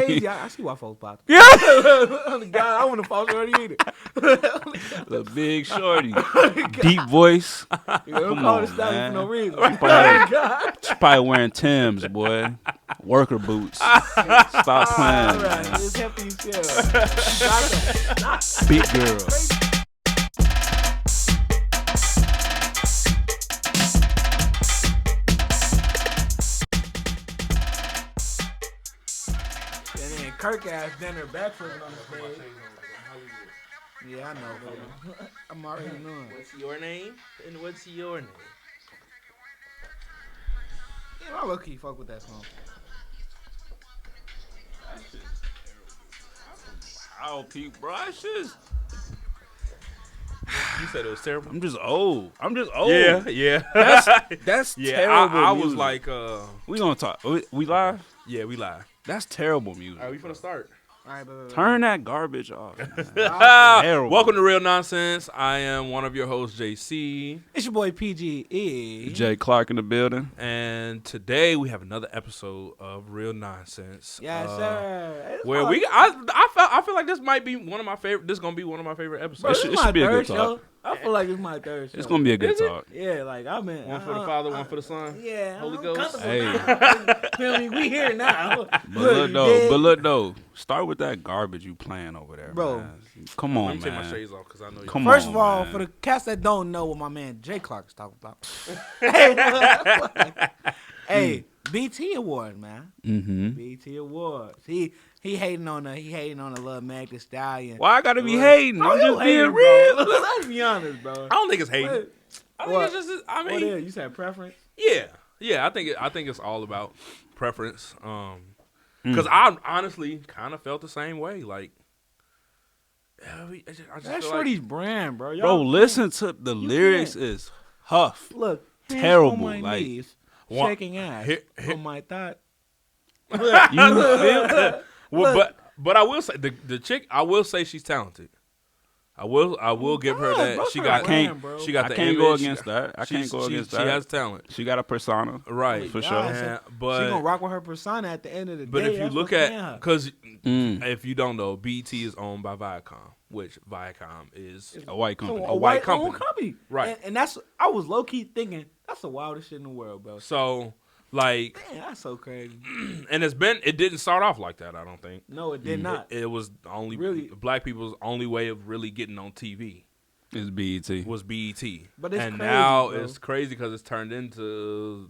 crazy. I see why folks pop. Yeah. God, I want to fall shorty either. The big shorty. Deep voice. Come on, for man. no reason. She probably wearing Timbs, boy. Worker boots. Stop playing. All right, it's happy as hell. Big girl. Kirk ass dinner backflipping on the stage. Yeah, I know, baby. I'm already knowing. What's your name? And what's your name? Yeah, I low-key fuck with that song. That shit's terrible. Wow, Pete, bro. That shit's... You said it was terrible. I'm just old. Yeah. That's yeah, terrible. I music. was like, we gonna talk. We live? yeah, we live. That's terrible music. All right, we finna start. All right, but Turn that garbage off. Terrible. Welcome to Real Nonsense. I am one of your hosts, JaeCei. It's your boy PGE. Jay Clark in the building. And today we have another episode of Real Nonsense. Yes, sir. Where I feel like this might be one of my favorite. This is gonna be one of my favorite episodes. Bro, It this should is my be a good third talk. show. I feel like it's my third show. It's gonna be a good Is it? talk. Yeah, like I've been One for the Father, one for the Son. Yeah, Holy I'm Ghost. comfortable Hey. now. Feel me? We here now. But look though, start with that garbage you playing over there, Bro. man. Come on, Let me take man. my shades off because I know you. Come First on, of all, man. for the cats that don't know what my man Jay Clark is talking about. Hey, BT Awards, man. Mm-hmm. BT Awards. He hating on the little Meg Thee Stallion. Why I gotta be hating? Bro, I'm you just being hating, real. bro. Let's be honest, bro. I don't think it's hating. I think What? it's just. I What mean, is? You said preference? yeah. I think it's all about preference. Because I honestly kind of felt the same way. Like, I just That's feel like, Shorty's brand, bro. Bro, Y'all listen to the lyrics can't. is huff. Look, hands Terrible, on my like, knees, One- shaking ass hit- on my thought. You feel? well, but I will say the chick. I will say she's talented. I will give her God, that. bro, She her got brand, bro. she got I the can't image. go against that. I can't go against that. She has talent, She got a persona, right? for God, sure. so And- but she gonna rock with her persona at the end of the but day. if you That's look what's at in her. because Mm. if you don't know, BT is owned by Viacom, which Viacom is A white company. So, a white owned company. Right. And that's I was low key thinking that's the wildest shit in the world, bro. so like, Man, that's so crazy. and it didn't start off like that. I don't think. No, it did not. It was only Really? black people's only way of really getting on TV It's BET. was BET. But it's and crazy, now bro. it's crazy because it's turned into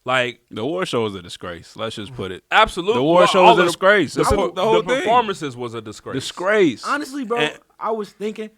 like The award show is a disgrace. Let's just put it. absolute. The award show all is a of disgrace. It's the whole the thing. performances was a disgrace. Disgrace. Honestly, bro, And- I was thinking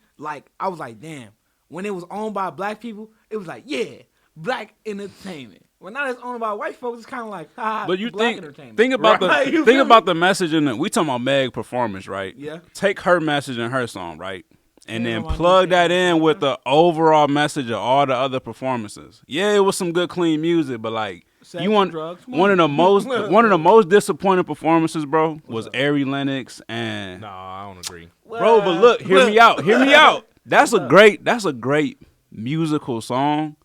I was like, damn. When it was owned by black people, it was like, yeah, black entertainment. When now it's owned by white folks, it's kind of like, But you black think entertainment. about Right, you the feel think me? about the message in the we talking about Meg performance, right? Yeah. Take her message in her song, right? And Yeah, then why plug not? that in with the overall message of all the other performances. Yeah, it was some good clean music, but like Sex, you want drugs, one of the most disappointing performances, bro, was Ari Lennox and No, I don't agree. bro. But look, hear me out. That's a great musical song.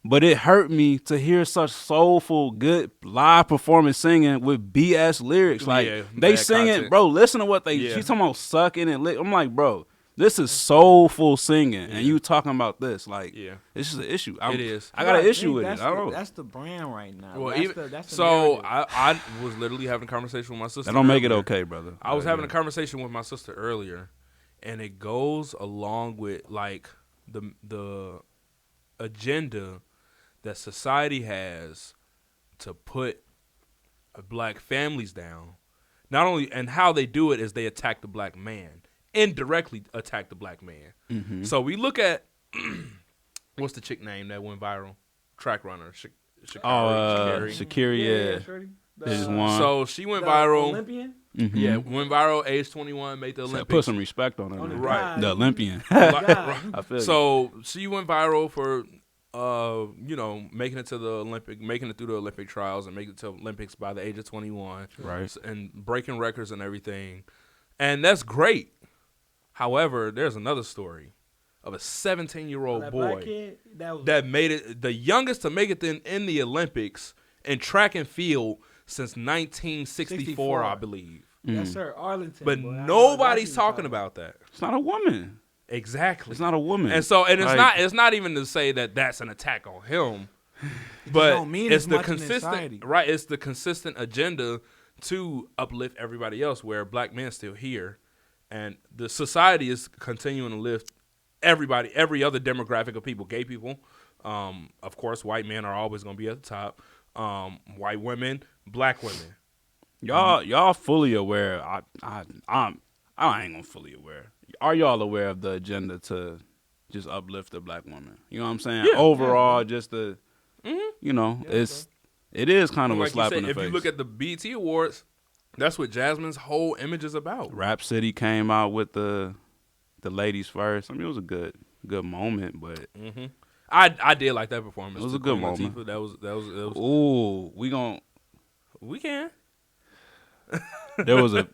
But it hurt me to hear such soulful, good live performance singing with BS lyrics. Like Yeah, they bad singing, content. bro. Listen to what they. Yeah. She's talking about sucking and lick. I'm like, bro, this is soulful singing, and you talking about this. Like, Yeah. it's just an issue. It is. I got an I issue think with it. that's I don't know. That's the brand right now. Well, that's even, the so narrative. I was literally having a conversation with my sister. That don't make it earlier. okay, brother. I was having a conversation with my sister earlier, and it goes along with like the agenda that society has to put black families down. Not only and how they do it is they attack the black man, indirectly attack the black man. Mm-hmm. So we look at what's the chick name that went viral? Track runner, Sha'Carri. Shakira, yeah. Shorty. They just won. So she went The viral. Olympian. Mhm. Yeah, went viral. Age 21, made the So Olympics. put some respect on it, On the man. Right. The Olympian. Like- I feel you. So she went viral for, making it to the making it through the Olympic trials and making it to Olympics by the age of 21, Right. and breaking records and everything, and that's great. However, there's another story of a 17-year-old That black boy kid, that was that made it the youngest to make it in the Olympics in track and field since 1964, I believe. Yes, sir, Arlington. But boy, I know nobody's exactly what talking you're about that. It's not a woman. Exactly. It's not a woman. And it's not even to say that that's an attack on him. It But don't mean it's as the much in consistent society. right. It's the consistent agenda to uplift everybody else, where black men still here, and the society is continuing to lift everybody, every other demographic of people, gay people. Of course, white men are always going to be at the top. White women, black women. Y'all fully aware? I ain't gonna fully aware. Are y'all aware of the agenda to just uplift the black woman? You know what I'm saying? Yeah. Overall, just the, you know, Yeah, it is kind of a Like slap you in said, the if face. you look at the BET Awards, that's what Jasmine's whole image is about. Rap City came out with the ladies first. I mean, it was a good moment, but I did like that performance. It was to a good Queen moment. Latifah. That was. ooh, We can. there was a.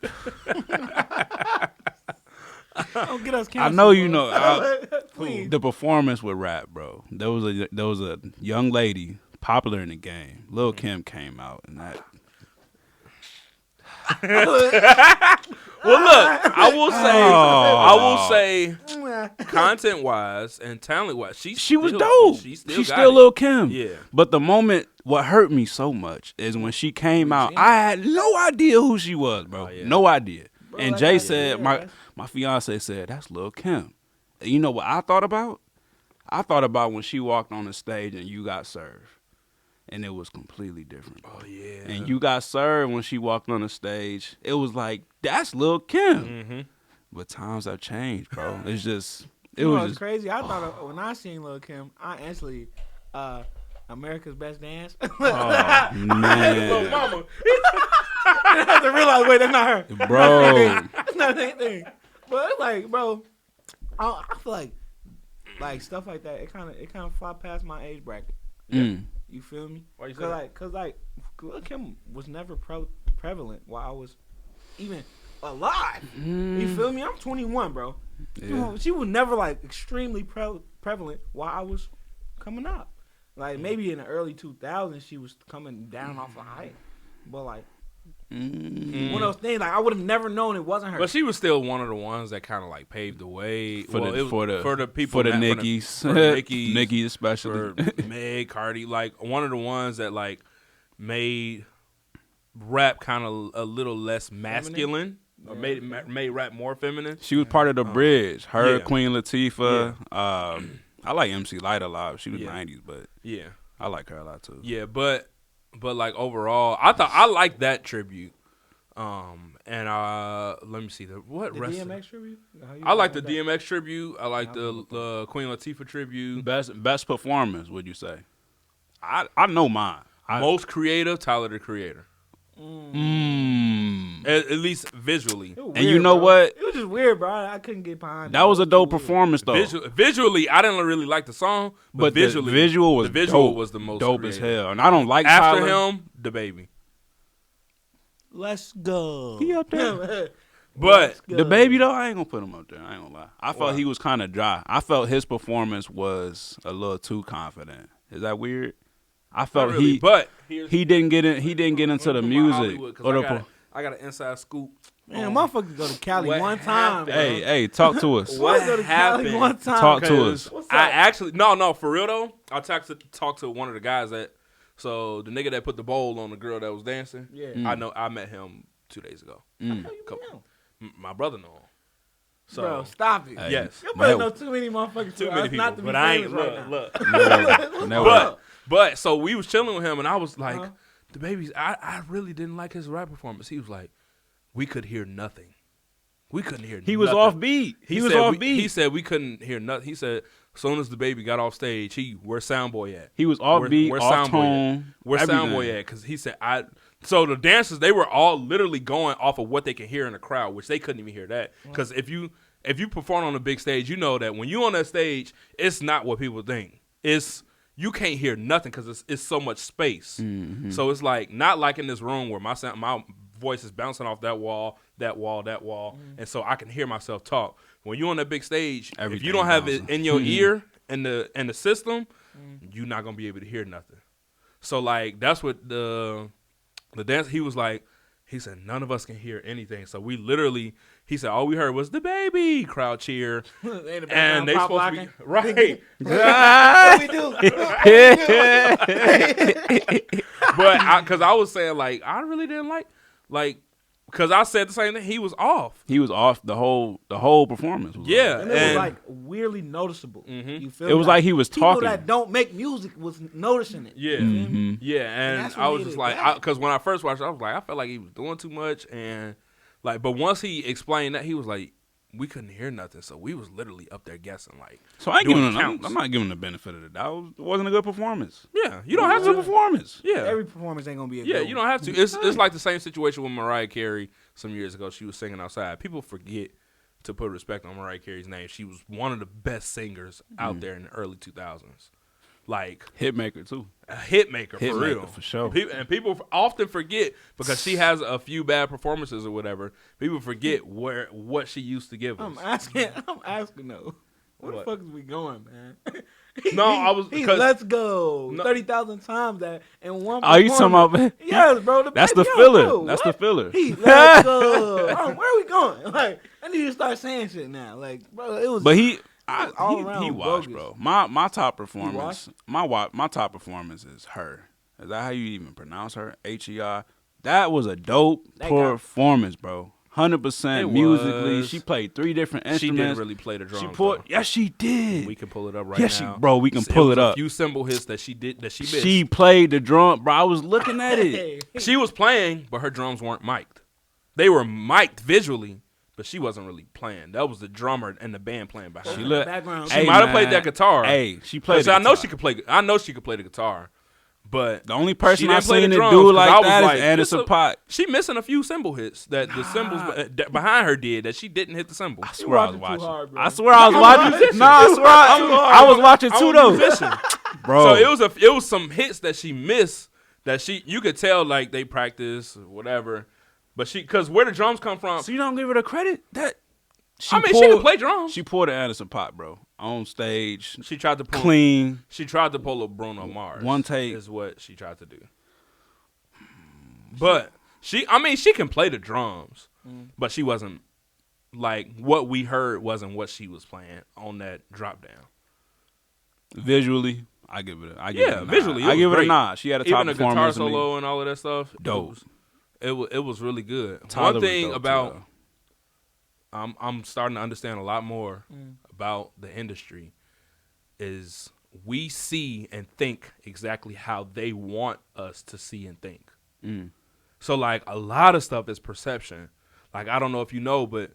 Don't get us I canceled. know you bro. know Please. the performance with rap, bro. There was a young lady popular in the game. Lil Kim came out and that. Well, look, I will say, content wise and talent wise, she was still, dope. She's She's got still it. Lil Kim. Yeah. But the moment, what hurt me so much is when she came out, seen I had no idea who she was, bro. Oh, yeah. No idea. Bro, And like Jay I said, said, my fiance said, that's Lil Kim. And you know what I thought about? I thought about when she walked on the stage and You Got Served. And it was completely different. Bro. Oh yeah. And You Got Served, when she walked on the stage, it was like, that's Lil Kim. Mm-hmm. But times have changed, bro. It's just, it You know was what's just, crazy. I thought when I seen Lil Kim, I instantly America's Best Dance. oh, Little man. mama. I had to realize, wait, that's not her. Bro. That's not that thing. But it's like, bro, I feel like stuff like that. It kind of fly past my age bracket. Mm. You feel me? Why you say that? Cause Lil Kim was never prevalent while I was even alive. You feel me? I'm 21, bro. Yeah. She was never like extremely prevalent while I was coming up. Like maybe in the early 2000s, she was coming down off of height, but like one of those things, like I would have never known it wasn't her. But she was still one of the ones that kind of like paved the way For the people, for the that- Nickies, for the Nickies, Nicki especially. for Meg, Cardi, like one of the ones that like made rap kind of a little less masculine, or made rap more feminine. She was part of the bridge. Her, yeah. Queen Latifah. I like MC Light a lot. She was Yeah. 90s, but Yeah, I like her a lot too. yeah, but like overall, I like that tribute. And let me see what the rest. DMX tribute. I like the DMX tribute. I like the Queen Latifah tribute. Best performance, would you say? I know mine. Most creative, Tyler the Creator. At least visually. And you know what? It was just weird, bro. I couldn't get behind it. That was a It dope weird. performance though. Visually, I didn't really like the song, but visually, the visual was dope, was the most dope creative. as hell. And I don't like After Tyler. him, the baby. Let's go. He up there. But The baby though, I ain't gonna put him up there. I ain't gonna lie. I felt he was kind of dry. I felt his performance was a little too confident. Is that weird? I felt not really, but he didn't get in. He didn't get into the music. I got an inside scoop. Man, motherfuckers go to Cali What one time. happened? Bro. Hey, talk to us. What Go to Cali happened? one time. Talk to us. What's up? I actually no for real though. I talked to one of the guys the nigga that put the bowl on the girl that was dancing. Yeah. I met him 2 days ago. How you know? My brother know him. So Bro, stop it. Hey, yes. You better know too many motherfuckers. Too for many us people, not to be but I ain't famous right look. now. But so we was chilling with him, and I was like, the babies. I really didn't like his rap performance. He was like, we could hear nothing. We couldn't hear. He was nothing. off beat. He was off beat. He said we couldn't hear nothing. He said as soon as the baby got off stage, where's Soundboy at? He was off beat, where's off Soundboy tone. Where's everything. Soundboy at? Because he said So the dancers, they were all literally going off of what they could hear in the crowd, which they couldn't even hear that. Because if you perform on a big stage, you know that when you on that stage, it's not what people think. You can't hear nothing because it's so much space. Mm-hmm. So it's like not like in this room where my voice is bouncing off that wall, and so I can hear myself talk. When you're on that big stage, if you don't have it in your ear and the system, you're not gonna be able to hear nothing. So like that's what the dance. He was like, He said, none of us can hear anything. So we literally, he said, all we heard was the baby crowd cheer. And they supposed to be, right. What we do? But because I was saying, like, I really didn't like, because I said the same thing. He was off. He was off the whole performance. Was Yeah. off. And it was like weirdly noticeable. You feel It was like he was talking. People that don't make music was noticing it. Yeah. Yeah. And that's what I was made just it like, bad. because when I first watched it, I was like, I felt like he was doing too much. And like, but once he explained that, he was like, we couldn't hear nothing. So we was literally up there guessing. Like, So I ain't doing giving him. counts. I'm not giving him the benefit of the doubt. It wasn't a good performance. Yeah. You don't have It was a to. performance. Yeah. Every performance ain't gonna be a Yeah, good you one. don't have to. It's like the same situation with Mariah Carey some years ago. She was singing outside. People forget to put respect on Mariah Carey's name. She was one of the best singers out there in the early 2000s. Like Hitmaker too. a hit maker for Hit real. maker, for sure. And people often forget because she has a few bad performances or whatever. People forget what she used to give us. I'm asking though. Where the What? fuck is we going, man? No, I was- He because- let's go No. 30,000 times that in one. Oh, you talking performance. about? Yes, bro. That's the yo, filler. bro, That's what? the filler. He let's go. Where are we going? Like, I need to start saying shit now. Like, bro, it was. But he all around washed, bogus. bro. My top performance. washed? My top performance is her. Is that how you even pronounce her? HER. That was a dope That guy- performance, bro. 100% It musically. was. She played 3 different She instruments. didn't really play the drums. She pulled. though. Yes, she did. We can pull it up right Yes, now. bro. We can pull was it up. A few cymbal hits that she missed. She played the drum, bro. I was looking at it. Hey, She was playing, but her drums weren't mic'd. They were mic'd visually, but she wasn't really playing. That was the drummer and the band playing behind She her. look. background. She might have played that guitar. Hey, she played. 'Cause The I know guitar. she could play. I know she could play the guitar, but The only person she I didn't play seen the it drums, do 'cause I like was that is like, Anderson this a- Paak. she missing a few cymbal hits that the cymbals behind her did that she didn't hit the cymbal. I swear I was watching too watching. hard, bro. I swear I was I'm a watching. musician. Nah, I swear I was watching too I'm a though, musician. bro. So it was some hits that she missed that you could tell like they practiced or whatever, but because where the drums come from. So you don't give her the credit that. I mean, she can play drums. She pulled an Anderson Paak, bro, on stage, She tried to pull clean. She tried to pull a Bruno Mars. One take. is what she tried to do. But she can play the drums, but she wasn't like what we heard wasn't what she was playing on that drop down. Visually, I give it. I give it a nod. visually, it I was give it a great. nod. She had a top Even the guitar performance. to me. solo and all of that stuff. Dope. It was really good. Tyler One was thing dope, too, about though. I'm starting to understand a lot more about the industry is we see and think exactly how they want us to see and think. So like a lot of stuff is perception. Like I don't know if you know, but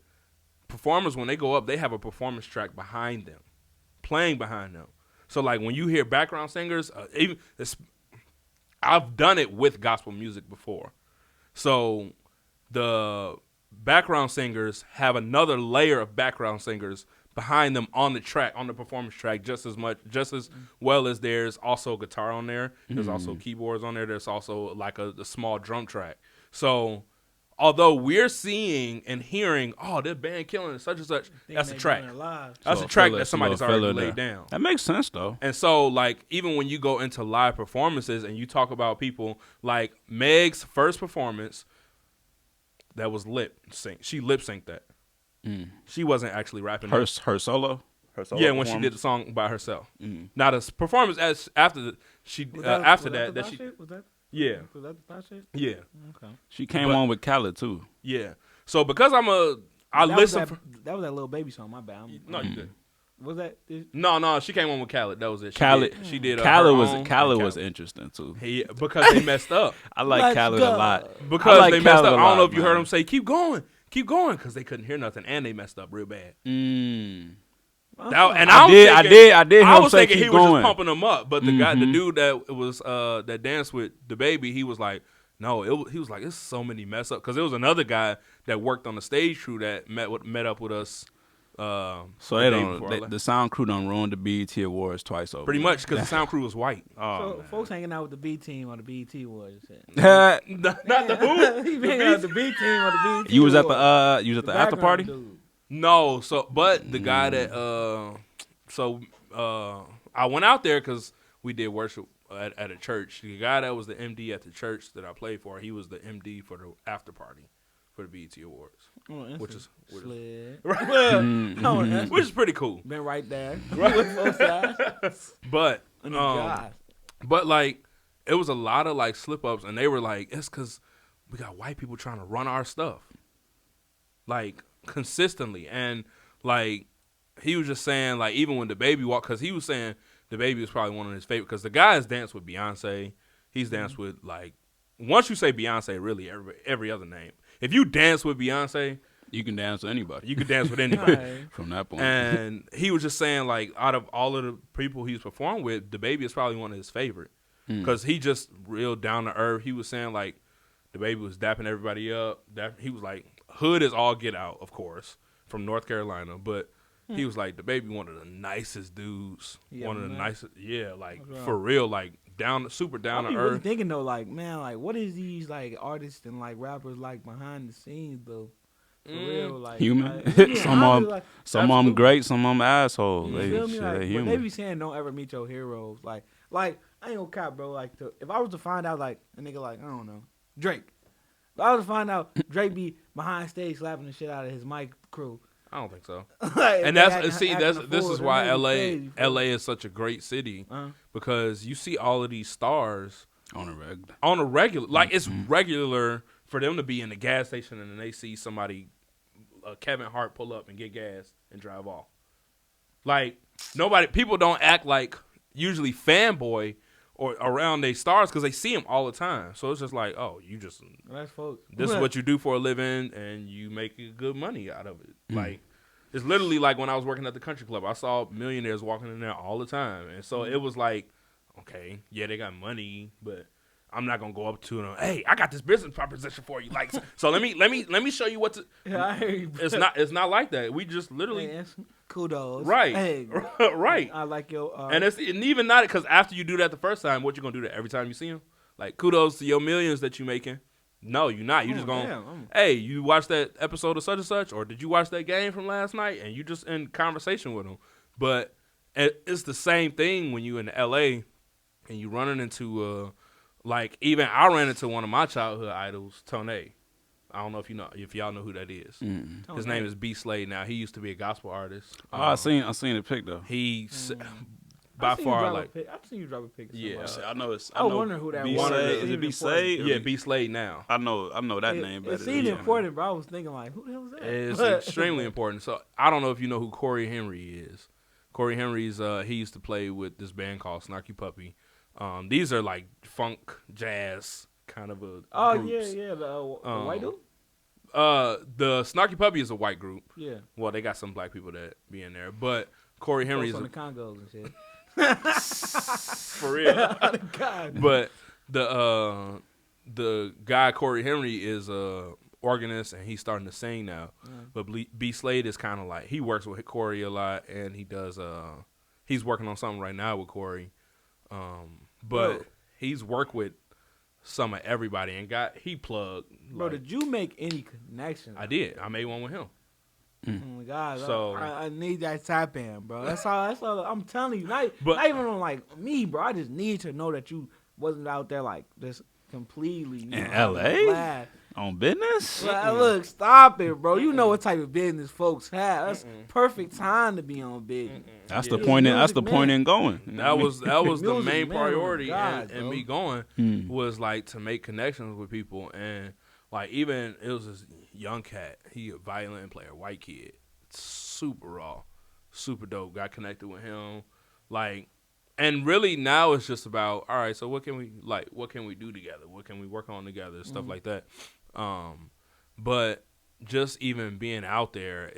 performers when they go up, they have a performance track behind them, playing behind them. So like when you hear background singers, I've done it with gospel music before. So the background singers have another layer of background singers behind them on the track, on the performance track, just as well as there's also guitar on there. There's also keyboards on there. There's also like a small drum track. So although we're seeing and hearing, oh, this band killing it, such and such, that's a track. That's So a track filler- that somebody's so filler already there. laid down. That makes sense though. And so, like, even when you go into live performances and you talk about people, like Meg's first performance, that was lip sync. She lip synced that. She wasn't actually rapping. Her solo. Her solo Yeah, when she did the song by herself. Now the performance after that she Was that yeah the thought shit? yeah Okay. She came But- on with Khaled too. yeah. So because I That was listen. that was that little baby song. My bad. No, you did. Was that? No, she came on with Khaled. That was it. She did. Khaled her was own, Khaled and was interesting too. because they messed up. I like Let's Khaled go. a lot. Because I like they messed Khaled up. a I don't know lot, if you heard man. them say, keep going, because they couldn't hear nothing, and they messed up real bad. I did hear I him was say thinking keep he was going. just pumping them up, but the guy, the dude that was that danced with the baby, he was like, no, he was like, it's so many mess up, because there was another guy that worked on the stage crew that met up with us. So the they day before I don't. left. The sound crew done ruined the BET Awards twice over. Pretty much, because the sound crew was white. Oh, So folks hanging out with the B team on the BET Awards. man. Not the who? He been hanging out with the B team on the BET. You was at Awards. the after party. No, but the guy that I went out there because we did worship at a church. The guy that was the MD at the church that I played for, he was the MD for the after party for the BET Awards, which is which is pretty cool. Been right there. But God. but like it was a lot of like slip ups, and they were like, it's because we got white people trying to run our stuff, like consistently, and like he was just saying like even when the baby walked, because he was saying the baby was probably one of his favorite, because the guy has danced with Beyonce, he's danced with like once you say Beyonce, really every other name. If you dance with Beyonce, you can dance with anybody. You can dance with anybody. From that point. And he was just saying, like, out of all of the people he's performed with, the baby is probably one of his favorite. Because he just real down to earth. He was saying, like, the baby was dapping everybody up. He was like, hood is all get out, of course, from North Carolina. But he was like, the baby one of the nicest dudes. One of the nicest. Yeah, like, for real, like, super down to earth. Really thinking, though, like, man, like, what is these, like, artists and, like, rappers like behind the scenes, though? For real, like human. Like, some of them great, some of them assholes. You feel me? Like, human. They be saying don't ever meet your heroes. Like I ain't gonna cap, bro. Like if I was to find out, like a nigga, like I don't know, Drake. If I was to find out Drake be behind stage slapping the shit out of his mic crew. I don't think so. Like, and this is why LA is such a great city, because you see all of these stars on a regular. Like it's regular for them to be in the gas station and then they see somebody, Kevin Hart, pull up and get gas and drive off. Like people don't act like usually fanboy or around they stars because they see them all the time. So it's just like, oh, you just this is what you do for a living and you make good money out of it. Like it's literally like when I was working at the country club, I saw millionaires walking in there all the time, and so it was like, okay, yeah, they got money, but I'm not gonna go up to them. Hey, I got this business proposition for you. Like, so let me show you what to. Yeah, I hear you. It's not like that. We just literally kudos. Right. Hey, right. I like your. And even not because after you do that the first time, what you gonna do that every time you see them? Like, kudos to your millions that you making. No, you're not. You just gonna. Hey, you watched that episode of such and such, or did you watch that game from last night? And you just in conversation with them. But it's the same thing when you in L.A. and you running into like, even I ran into one of my childhood idols, Tone. I don't know if y'all know who that is. His name is B Slade now. He used to be a gospel artist. I seen the pic though. He's by far like I've seen you drop a pic. Yeah, I know it's. I wonder who that was. Is it B Slade? Yeah, B Slade now. I know that name. It seemed important, bro. I was thinking like, who the hell is that? It's extremely important. So I don't know if you know who Corey Henry is. Corey Henry's he used to play with this band called Snarky Puppy. These are like funk, jazz kind of a. Oh groups. yeah, the white dude. The Snarky Puppy is a white group. Yeah. Well, they got some black people that be in there, but Corey Henry is on the Congos and shit. For real. God. But the guy Corey Henry is a organist and he's starting to sing now. But B Slade is kind of like, he works with Corey a lot and he does he's working on something right now with Corey. But he's worked with some of everybody and he plugged. Bro, like, did you make any connections? I did. I made one with him. Oh my God! So I need that tap in, bro. That's all. I'm telling you, not even on like me, bro. I just need to know that you wasn't out there like just completely in L.A. on business. Look, stop it, bro. You know what type of business folks have. That's perfect time to be on business. That's the point. That's the point in going. That was the main priority, God, and me going was like to make connections with people, and like even it was this young cat. He a violin player, white kid, super raw, super dope. Got connected with him, like, and really now it's just about, all right, so what can we do together? What can we work on together? Stuff like that. But just even being out there,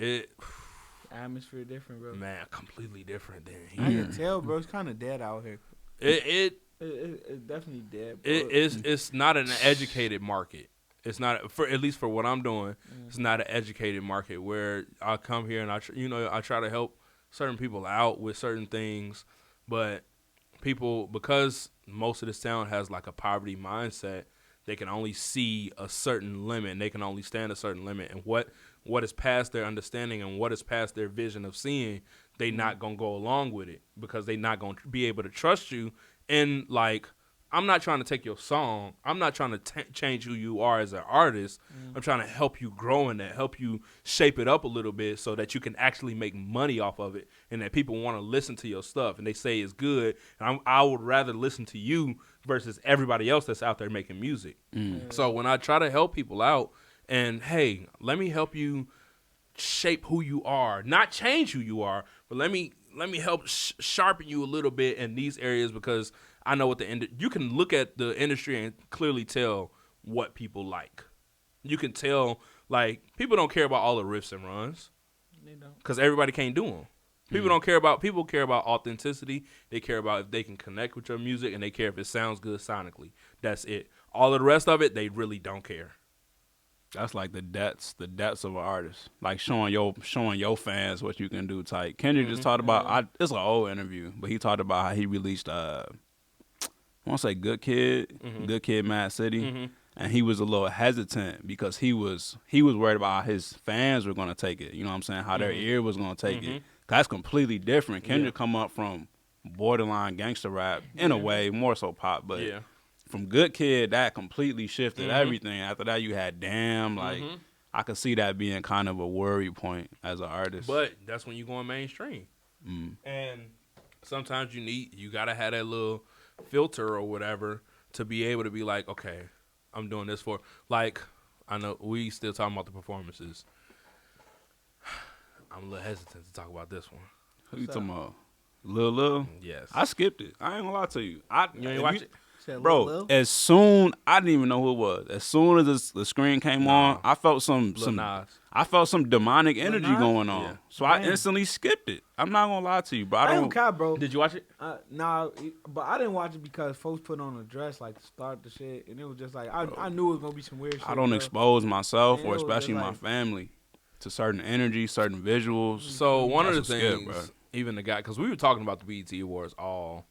atmosphere different, bro. Man, completely different than here. I can tell, bro. It's kind of dead out here. It's definitely dead. Bro. It's not an educated market. It's not, for at least for what I'm doing. It's not an educated market where I come here and I try to help certain people out with certain things, but people, because most of this town has like a poverty mindset, they can only see a certain limit. They can only stand a certain limit, and what is past their understanding and what is past their vision of seeing, they not gonna go along with it because they not gonna be able to trust you And like, I'm not trying to take your song. I'm not trying to change who you are as an artist. I'm trying to help you grow in that, help you shape it up a little bit so that you can actually make money off of it and that people want to listen to your stuff and they say it's good. And I would rather listen to you versus everybody else that's out there making music. So when I try to help people out and, hey, let me help you shape who you are, not change who you are, but let me help sharpen you a little bit in these areas because I know what you can look at the industry and clearly tell what people like. You can tell, like, people don't care about all the riffs and runs because everybody can't do them. People care about authenticity. They care about if they can connect with your music and they care if it sounds good sonically. That's it. All of the rest of it, they really don't care. That's like the depths of an artist, like showing your fans what you can do. Type Kendrick just talked about. It's an old interview, but he talked about how he released. I want to say Good Kid, Mad City, and he was a little hesitant because he was worried about how his fans were gonna take it. You know what I'm saying? How their ear was gonna take it. That's completely different. Kendrick come up from borderline gangster rap in a way, more so pop, but. Yeah. From Good Kid, that completely shifted everything. After that, you had Damn. Like, I could see that being kind of a worry point as an artist. But that's when you're going mainstream. And sometimes you got to have that little filter or whatever to be able to be like, okay, I'm doing this for, like, I know we still talking about the performances. I'm a little hesitant to talk about this one. Who you talking about? Lil? Yes. I skipped it. I ain't gonna lie to you. You ain't watch it? Bro, as soon I didn't even know who it was. As soon as the screen came on, I felt some demonic energy going on. Yeah. So I instantly skipped it. I'm not gonna lie to you, bro. I don't care, bro. Did you watch it? Nah, but I didn't watch it because folks put on a dress like to start the shit, and it was just like I knew it was gonna be some weird shit. I don't expose myself or especially my family to certain energy, certain visuals. So one of the things, even the guy, because we were talking about the BET Awards all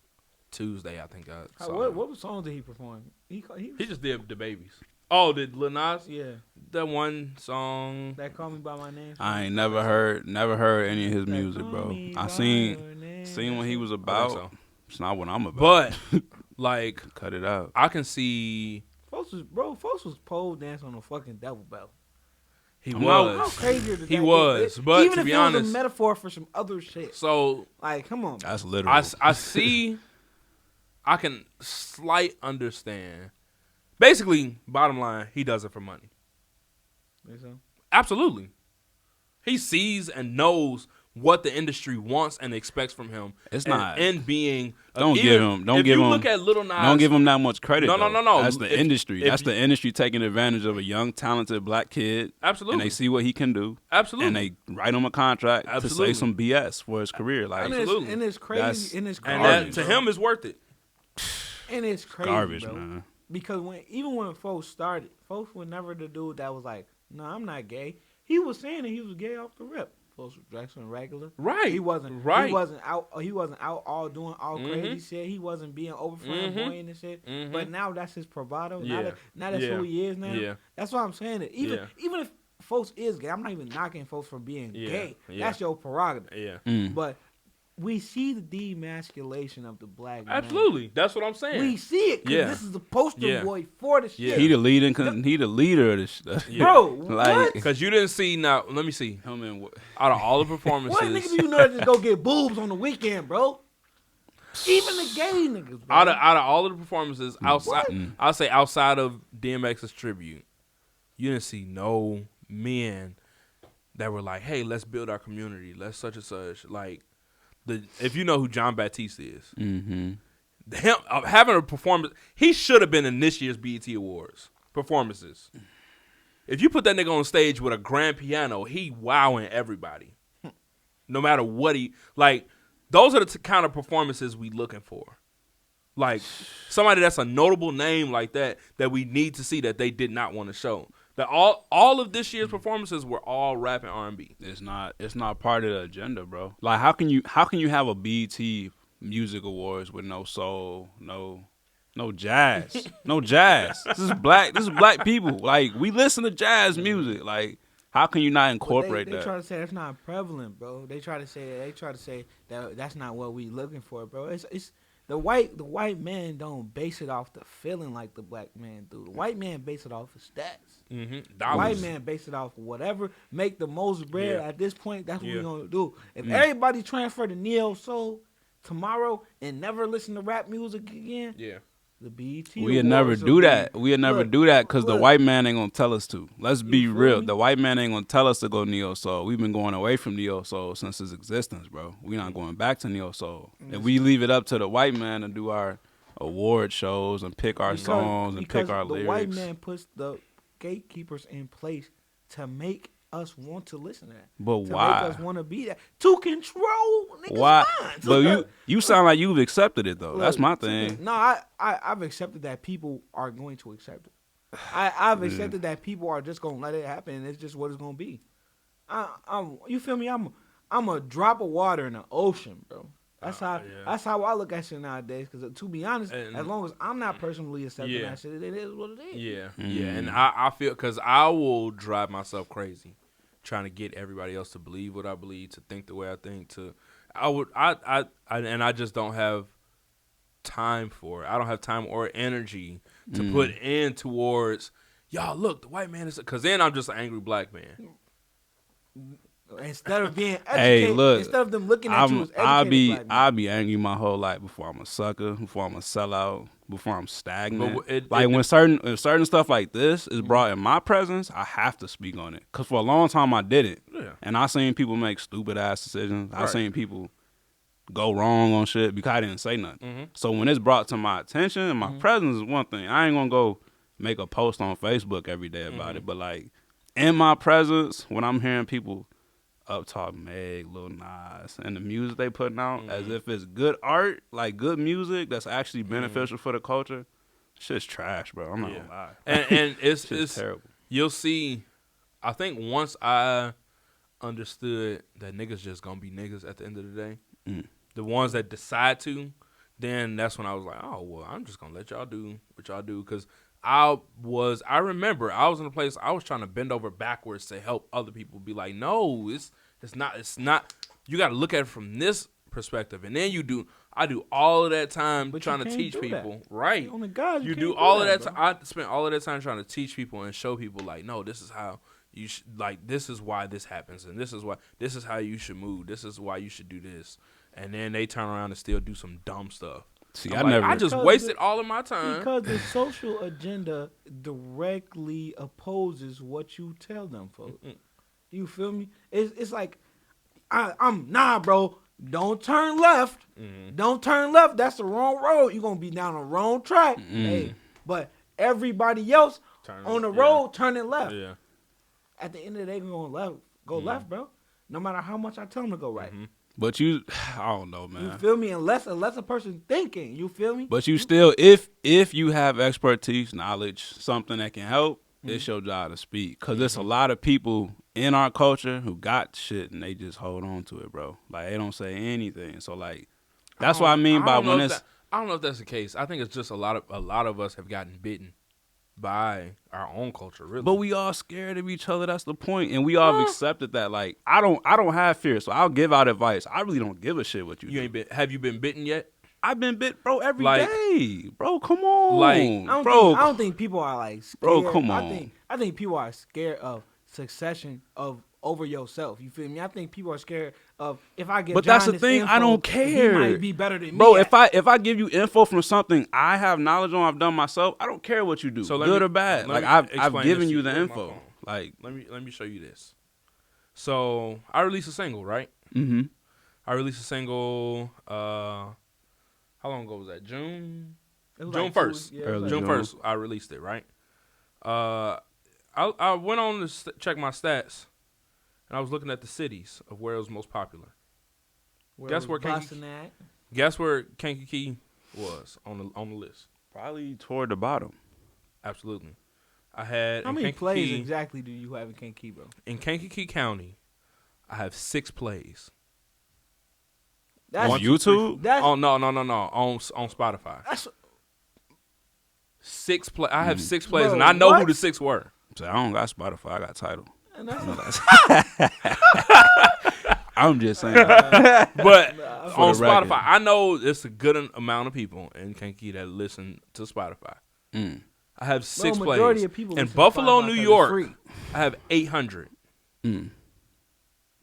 Tuesday, I think. What songs did he perform? He just did the Babies. Oh, did Lil Nas? Yeah. That one song. That Call Me By My Name. I ain't never heard any of his music, bro. I seen what he was about. So. It's not what I'm about. But, like. Cut it out. I can see. Folks was pole dance on a fucking devil bell. He was. How crazy is that? He was. But even to if be it honest, was a metaphor for some other shit. So. Like, come on. That's literal. I see. I can understand. Basically, bottom line, he does it for money. Think so? Absolutely. He sees and knows what the industry wants and expects from him. It's not. And being Don't give him that much credit. No. That's the industry. That's the industry taking advantage of a young, talented black kid. Absolutely. And they see what he can do. Absolutely. And they write him a contract to say some BS for his career. Like, absolutely. And it's crazy. And that, to him, is worth it. And it's crazy, garbage, bro. Man. Because even when folks started, folks were never the dude that was like, "No, I'm not gay." He was saying that he was gay off the rip. Folks were dressing regular, right? He wasn't right. He wasn't out all doing all crazy shit. He wasn't being over flamboyant and shit. But now that's his bravado. Yeah. Now that's who he is now. Yeah. That's what I'm saying. That even if folks is gay, I'm not even knocking folks for being gay. Yeah. That's your prerogative. Yeah. But we see the demasculation of the black man. Absolutely. That's what I'm saying. We see it because this is the poster boy for the shit. He the leader of this stuff. Bro, like, because you didn't see, now, let me see. Out of all the performances. What niggas do you know that just go get boobs on the weekend, bro? Even the gay niggas, bro. Out of all of the performances, I'll say outside of DMX's tribute, you didn't see no men that were like, hey, let's build our community. Let's such and such. Like, if you know who John Baptiste is, him having a performance, he should have been in this year's BET Awards performances. If you put that nigga on stage with a grand piano, he wowing everybody. No matter what those are the kind of performances we looking for. Like, somebody that's a notable name like that we need to see that they did not want to show. That all of this year's performances were all rap and R&B. It's not part of the agenda, bro. Like, how can you have a BET Music Awards with no soul, no jazz, no jazz? This is black people. Like, we listen to jazz music. Like, how can you not incorporate that? They try to say that's not prevalent, bro. They try to say that that's not what we looking for, bro. It's the white man don't base it off the feeling like the black man do. The white man base it off of stats. The white man base it off of whatever make the most bread at this point. That's what we're gonna do. If everybody transfer to neo soul tomorrow and never listen to rap music again, the BET we'll never do that. We'll never do that because the white man ain't gonna tell us to. Let's be real. The white man ain't gonna tell us to go neo soul. We've been going away from neo soul since its existence, bro. We're not going back to neo soul. If we leave it up to the white man to do our award shows and pick our songs and pick our lyrics, the white man puts the gatekeepers in place to make us want to listen to that. But to why? Make us want to be that. To control niggas' Why? minds. But you sound like you've accepted it though. Look, that's my thing. No, I've accepted that people are going to accept it. I've accepted that people are just gonna let it happen, and it's just what it's gonna be. You feel me? I'm a drop of water in the ocean, bro. That's how I look at shit nowadays. Because to be honest, as long as I'm not personally accepting that shit, it is what it is. Yeah, and I feel because I will drive myself crazy trying to get everybody else to believe what I believe, to think the way I think. I just don't have time for it. I don't have time or energy to put in towards y'all. Look, the white man is because then I'm just an angry black man. Instead of being educated, instead of them looking at you as educated, I'll be angry my whole life before I'm a sucker, before I'm a sellout, before I'm stagnant. When certain stuff like this is brought in my presence, I have to speak on it. Cause for a long time I didn't, and I seen people make stupid ass decisions. I seen people go wrong on shit because I didn't say nothing. So when it's brought to my attention and my presence is one thing. I ain't gonna go make a post on Facebook every day about it, but like in my presence, when I'm hearing people up talk Meg, Lil Nas, and the music they putting out as if it's good art, like good music that's actually beneficial for the culture. Shit's trash, bro. I'm not gonna lie. And it's terrible. You'll see. I think once I understood that niggas just gonna be niggas at the end of the day, the ones that decide to, then that's when I was like, oh well, I'm just gonna let y'all do what y'all do because. I remember I was in a place I was trying to bend over backwards to help other people be like, no, it's not. You got to look at it from this perspective, and then I do all of that time trying to teach people, right? Oh my God, you do all of that. I spent all of that time trying to teach people and show people like, no, this is how you should, like, this is why this happens, and this is how you should move. This is why you should do this, and then they turn around and still do some dumb stuff. See, I just wasted all of my time. Because the social agenda directly opposes what you tell them, folks. You feel me? It's like, nah, bro. Don't turn left. Don't turn left. That's the wrong road. You're going to be down the wrong track. Hey, but everybody else on the road turning left. Yeah. At the end of the day, going left. Go left, bro. No matter how much I tell them to go right. But I don't know, man. You feel me? Unless a person thinking, you feel me? But you still, if you have expertise, knowledge, something that can help, it's your job to speak. Because there's a lot of people in our culture who got shit and they just hold on to it, bro. Like, they don't say anything. So, like, that's what I mean by when it's... I don't know if that's the case. I think it's just a lot of us have gotten bitten by our own culture, really. But we all scared of each other. That's the point, and we all have accepted that. Like, I don't have fear, so I'll give out advice. I really don't give a shit what you do. Have you been bitten yet? I've been bit, bro, every day, bro. Come on, I don't think people are like scared. Bro, come on. I think people are scared of succession over yourself. You feel me? I think people are scared of if I get. But that's the thing. Info, I don't care. He might be better than bro, me. Bro, if I give you info from something I have knowledge on, I've done myself. I don't care what you do, good or bad. Like I've given you the info. Like let me show you this. So I released a single, right? I released a single. How long ago was that? June 1st. June 1st. I released it, right? I went on to check my stats, and I was looking at the cities of where it was most popular. Guess where Kankakee was on the list? Probably toward the bottom. Absolutely. I had how many plays exactly do you have in Kankakee, bro? In Kankakee County, I have 6 plays. That's on YouTube? No. On Spotify. That's 6 play. I have 6 plays, bro, and I know who the 6 were. So I don't got Spotify. I got Tidal. I'm just saying. But for on the record. Spotify. I know it's a good amount of people in Kankakee that listen to Spotify. I have 6 majority plays. of people In listen to Buffalo, Spotify New 'cause it's York, free. I have 800.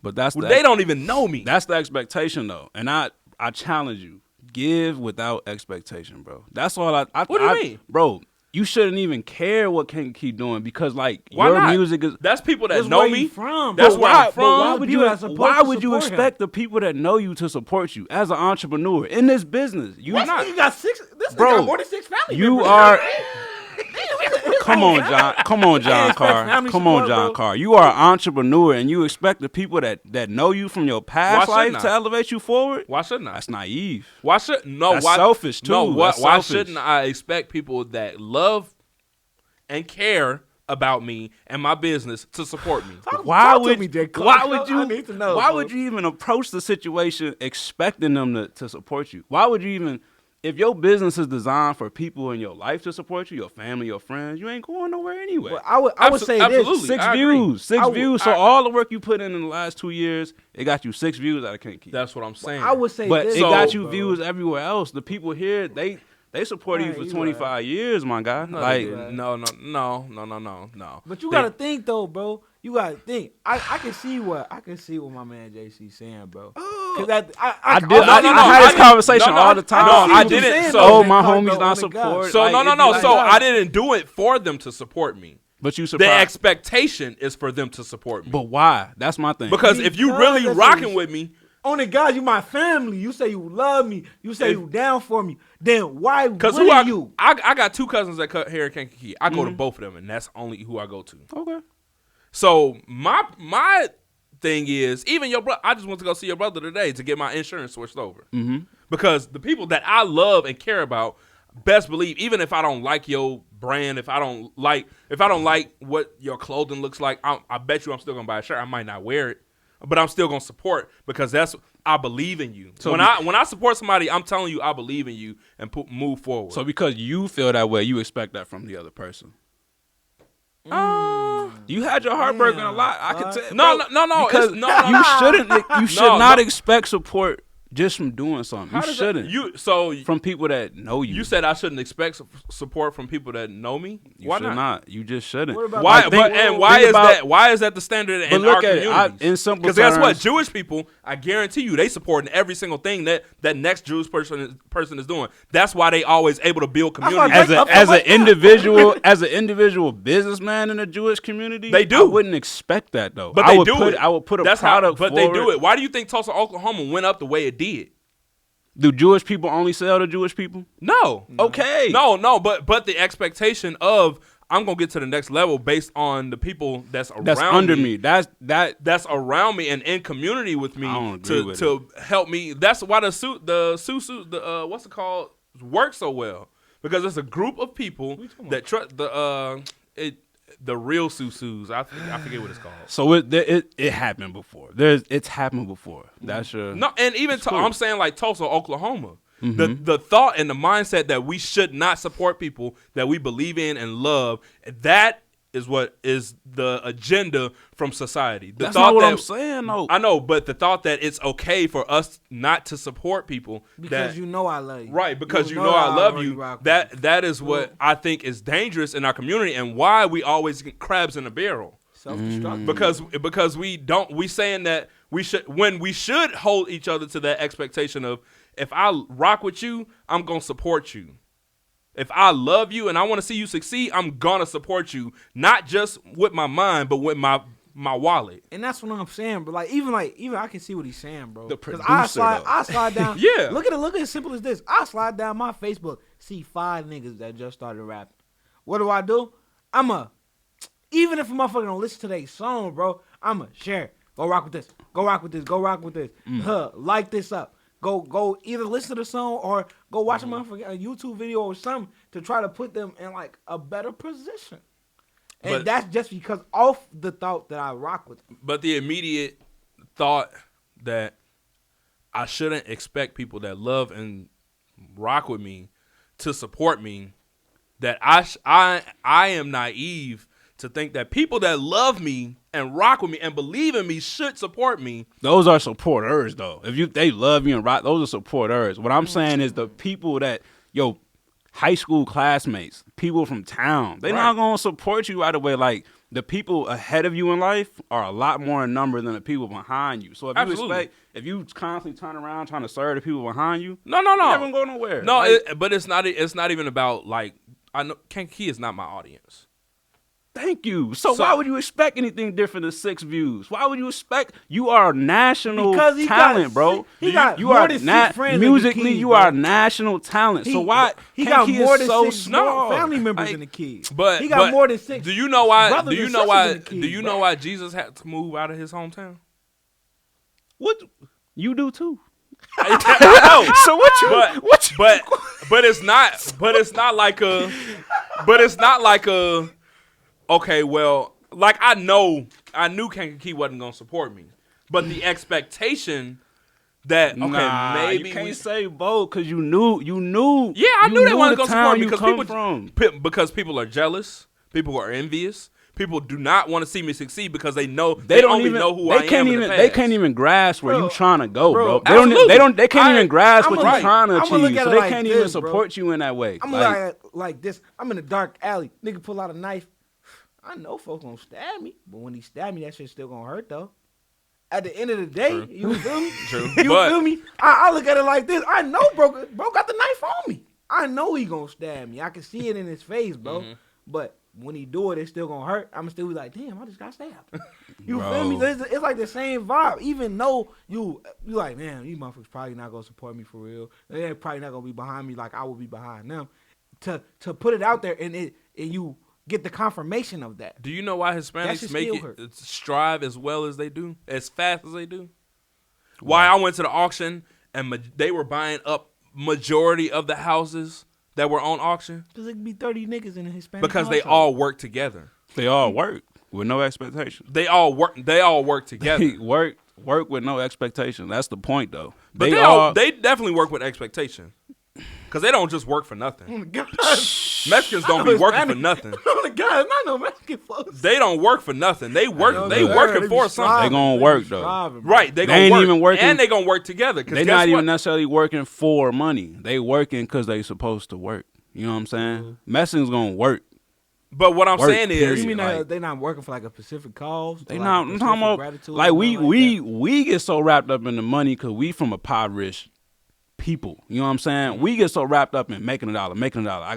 But that's They don't even know me. That's the expectation, though. And I challenge you. Give without expectation, bro. That's all I What do you mean? Bro, you shouldn't even care what Kankakee doing because, like, Why your not? music is... That's people that That's know where me. you from, That's bro. where I'm from. But why would People you? that's supposed Why to would you support him. expect the people that know you to support you as an entrepreneur in this business? You This nigga got 6. This nigga Bro, got more than 6 family you members. are. Come on, John. Come on, John expect Carr. family Come on, support, John bro. Carr. You are an entrepreneur, and you expect the people that know you from your past Why life shouldn't to I? elevate you forward. Why shouldn't I? That's naive. Why should no? That's why selfish, too. No, why That's selfish. shouldn't I expect people that love and care about me and my business to support me? Why Talk to would me, Jay Cole. why would I you need to know, why bro. would you even approach the situation expecting them to support you? Why would you even, if your business is designed for people in your life to support you, your family, your friends, you ain't going nowhere anyway. Well, I would say absolutely. this. 6 I agree. views, 6 I would- views. So all the work you put in the last 2 years, it got you 6 views out of Kankakee. That's what I'm saying. I would say But this. it got you bro. views everywhere else. The people here, they supported you Right, for you 25 years, my guy. No, Like, they didn't. No. But you gotta think though, bro. You gotta think. I can see what my man JC saying, bro. Cause I I can did. also- I had this conversation all the time. No, see I what you're didn't. saying, So, though, Oh, my Jay Cole, homies though, not on the support. God. so Like, no. it'd be So like- I didn't do it for them to support me. But you The surprised. expectation is for them to support me. But why? That's my thing. Because if you Because really that's rocking what- with me, On the God, you my family. You say you love me. You say you down for me. Then why because wouldn't you? I got 2 cousins that cut hair at Kankakee. I go to Mm-hmm. both of them, and that's only who I go to. okay. So my thing is, even your brother. I just went to go see your brother today to get my insurance switched over. Mm-hmm. Because the people that I love and care about, best believe, even if I don't like your brand, if I don't like what your clothing looks like, I bet you I'm still gonna buy a shirt. I might not wear it, but I'm still gonna support because I believe in you. So when I support somebody, I'm telling you I believe in you and move forward. So because you feel that way, you expect that from the other person. You had your heart broken a lot. I can tell. No. Because it's- no. you shouldn't. You should No, not no. expect support just from doing something. How You does that- shouldn't. From people that know you. You said I shouldn't expect support from people that know me. You Why should not? You just shouldn't. What about Why? Like, why is that? Why is that the standard in look our at it, communities? in simple Because guess what? terms- Jewish people, I guarantee you, they support every single thing that next Jewish person is doing. That's why they always able to build why communities. as an individual businessman in the Jewish community, They do. I wouldn't expect that though. But I they would do put, it. I would put a That's product but they do forward. it. Why do you think Tulsa, Oklahoma went up the way it did? Do Jewish people only sell to Jewish people? No. Okay. No. But the expectation of I'm gonna get to the next level based on the people that's around That's under me. That's around me and in community with me I don't agree with to help me. That's why the what's it called works so well, because it's a group of people that the real susus. I forget what it's called. so it happened before. It's happened before. That's your No, and even cool. I'm saying like Tulsa, Oklahoma. Mm-hmm. The thought and the mindset that we should not support people that we believe in and love, that is what is the agenda from society. The That's thought not what that, I'm saying though. I know, but the thought that it's okay for us not to support people because that you know I love you. right, because you know that I love already you. rock with That is what I think is dangerous in our community and why we always get crabs in a barrel. Self-destruct. Because we saying that we should hold each other to that expectation of, if I rock with you, I'm gonna support you. If I love you and I want to see you succeed, I'm gonna support you, not just with my mind, but with my wallet. And that's what I'm saying, bro. Even I can see what he's saying, bro. The 'Cause producer, I slide down. Yeah. Look at it as simple as this. I slide down my Facebook, see 5 niggas that just started rapping. What do? Even if a motherfucker don't listen to their song, bro, I'ma share it. Go rock with this. Go rock with this. Go rock with this. Like this up. Go either listen to the song or go watch a motherfucker a YouTube video or something to try to put them in like a better position. And But- that's just because off the thought that I rock with them. But the immediate thought that I shouldn't expect people that love and rock with me to support me, that I am naive to think that people that love me and rock with me and believe in me should support me. Those are supporters, though. If they love you and rock, those are supporters. What I'm saying is the people that, high school classmates, people from town, they're not going to support you right away. Like, the people ahead of you in life are a lot more in number than the people behind you. So if you constantly turn around trying to serve the people behind you, no, you're never going to go nowhere. No, but it's not even about, like, I know Kankakee is not my audience. Thank you. So why would you expect anything different than 6 views? Why would you expect? You are national talent, bro. You are musically. You are national talent. So why? He got more than so 6 small. family members than the kid. But he got more than 6. Do you know why? Do you know why Jesus had to move out of his hometown? What you do too? I know. So what you? But it's not like a. Okay, well, like I knew Kankakee wasn't gonna support me, but the expectation that maybe you can't say both because you knew. Yeah, I knew they weren't gonna support me because people are jealous, people are envious, people do not want to see me succeed because they know they only know who I am. They can't even grasp where you trying to go, bro. They can't even grasp what you're trying to achieve, so they can't even support you in that way. I'm like this. I'm in a dark alley. Nigga pull out a knife. I know folks gonna stab me, but when he stab me, that shit still gonna hurt though. At the end of the day, you feel me? True. You feel me? I look at it like this. I know bro got the knife on me. I know he gonna stab me. I can see it in his face, bro. Mm-hmm. But when he do it, it's still gonna hurt. I'm still be like, damn, I just got stabbed. You feel me? It's like the same vibe. Even though you like, man, these motherfuckers probably not gonna support me for real. They're probably not gonna be behind me like I will be behind them. To put it out there and you get the confirmation of that. Do you know why Hispanics make it strive as well as they do, as fast as they do? Why I went to the auction and they were buying up majority of the houses that were on auction? Because it could be 30 niggas in a Hispanic because household. they all work together. They all work with no expectation. They all work together. work with no expectation. That's the point, though. But they definitely work with expectation. Because they don't just work for nothing. Oh my God. Mexicans don't be working for nothing. Oh my God, not no Mexican folks. They don't work for nothing. They working for something. They gonna work though. Right. They ain't work, even working. And they gonna work together. They not even necessarily working for money. They working because they supposed to work. You know what I'm saying? Mm-hmm. Mexicans gonna work. But what I'm saying is, you mean they not working for like a specific cause? They not. I'm talking about like we get so wrapped up in the money because we from a impoverished people, you know what I'm saying? Mm-hmm. We get so wrapped up in making a dollar. I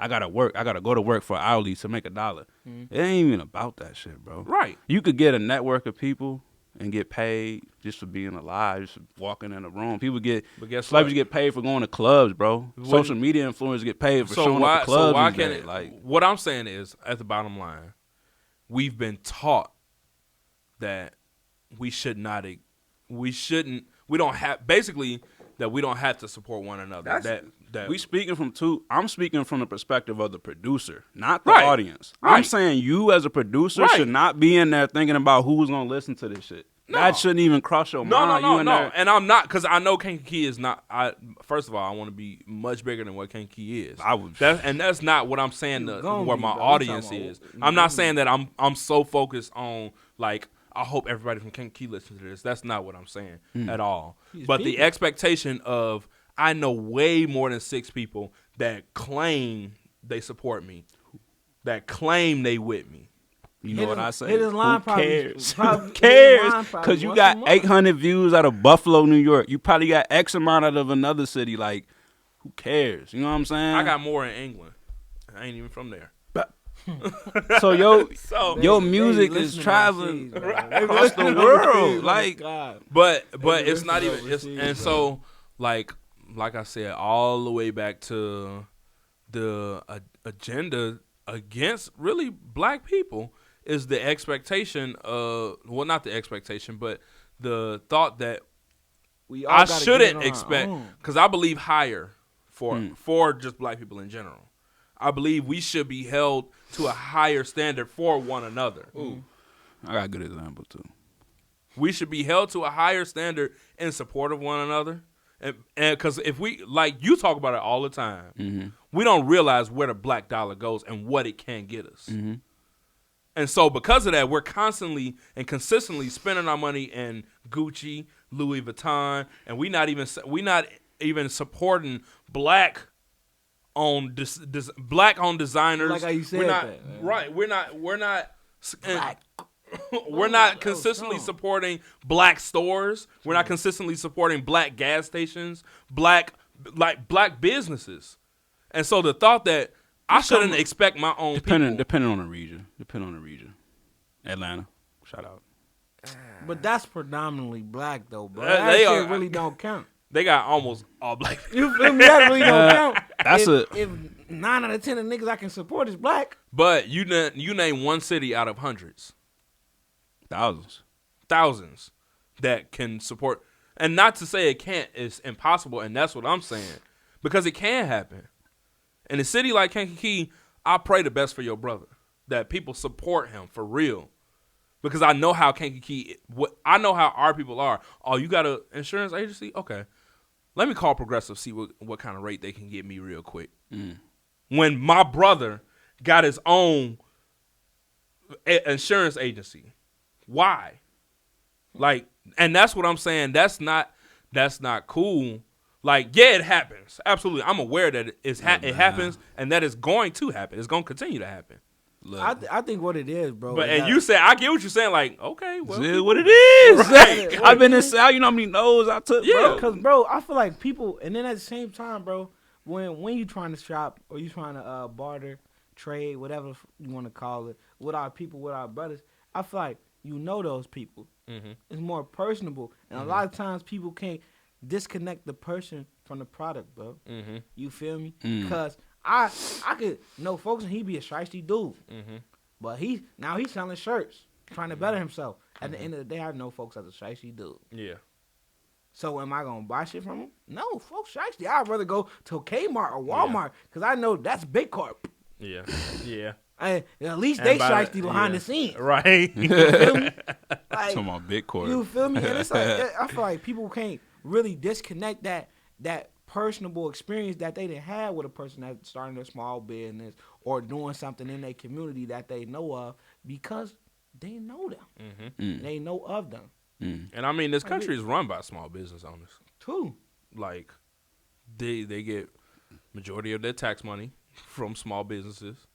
gotta work. I gotta go to work for hourly to make a dollar. Mm-hmm. It ain't even about that shit, bro. Right. You could get a network of people and get paid just for being alive, just walking in a room. People get celebrities get paid for going to clubs, bro. Social media influencers get paid for showing up to clubs. So why can't it? What I'm saying is, at the bottom line, we've been taught that we shouldn't. We don't have basically. That we don't have to support one another. We speaking from I'm speaking from the perspective of the producer, not the audience. Right. I'm saying you as a producer should not be in there thinking about who's gonna listen to this shit. No. That shouldn't even cross your mind. No. And I'm not, because I know Kankakee is not. First of all, I want to be much bigger than what Kankakee is. That's not what I'm saying. Where my audience is. I'm not saying that I'm so focused on like. I hope everybody from Kankakee listens to this. That's not what I'm saying at all. But the expectation of, I know way more than 6 people that claim they support me, that claim they with me. You know what I say? Who cares? Who cares? Because you got 800 views out of Buffalo, New York. You probably got X amount out of another city. Like, who cares? You know what I'm saying? I got more in England. I ain't even from there. So your music is traveling across the world, like. But it's not even. And so like I said, all the way back to the agenda against really black people is the expectation of, well, not the expectation, but the thought that I shouldn't expect, because I believe higher for just black people in general. I believe we should be held to a higher standard for one another. Ooh. I got a good example, too. We should be held to a higher standard in support of one another. And because if we, like you talk about it all the time, we don't realize where the black dollar goes and what it can get us. And so because of that, we're constantly and consistently spending our money in Gucci, Louis Vuitton, and we not even supporting black-owned designers. Like how you said we're not, that, man. right? We're not Black. we're not consistently supporting black stores. We're not consistently supporting black gas stations, black businesses. And so the thought that I shouldn't expect my own depending on the region. Atlanta, shout out. But that's predominantly black though, bro. They That shit are- really don't count. They got almost all black people. You feel me? That really don't count. That's if 9 out of 10 of niggas I can support is black. But you name one city out of hundreds, thousands that can support. And not to say it can't, it's impossible, and that's what I'm saying. Because it can happen. In a city like Kankakee, I pray the best for your brother. That people support him for real. Because I know how Kankakee, I know how our people are. Oh, you got an insurance agency? Okay. Let me call Progressive, see what kind of rate they can get me real quick. When my brother got his own insurance agency. Why? Like, and that's what I'm saying. That's not cool. Like, yeah, it happens. Absolutely. I'm aware that it happens and that it's going to happen. It's going to continue to happen. I think what it is, bro. But and you say, I get what you're saying. Like, okay, well, This is what it is. Right. I've been in South. You know how many no's I took, bro. Because, bro, I feel like people, and then at the same time, bro, when you trying to shop or you trying to barter, trade, whatever you want to call it, with our people, with our brothers, I feel like you know those people. It's more personable. And a lot of times people can't disconnect the person from the product, bro. You feel me? Because I could know folks and he be a shiesty dude. But he's selling shirts, trying to better himself. At the end of the day, I know folks as a shiesty dude. Yeah. So am I gonna buy shit from him? No, folks shiesty. I'd rather go to Kmart or Walmart because I know that's big corp. Yeah. Yeah. At least they shiesty behind the scenes. Right. You feel me? Like, Talking about big court. you feel me? And it's like I feel like people can't really disconnect that personable experience that they didn't have with a person that's starting a small business or doing something in their community that they know of because they know them. They know of them. And I mean, this country is run by small business owners. Too. Like, they get majority of their tax money from small businesses.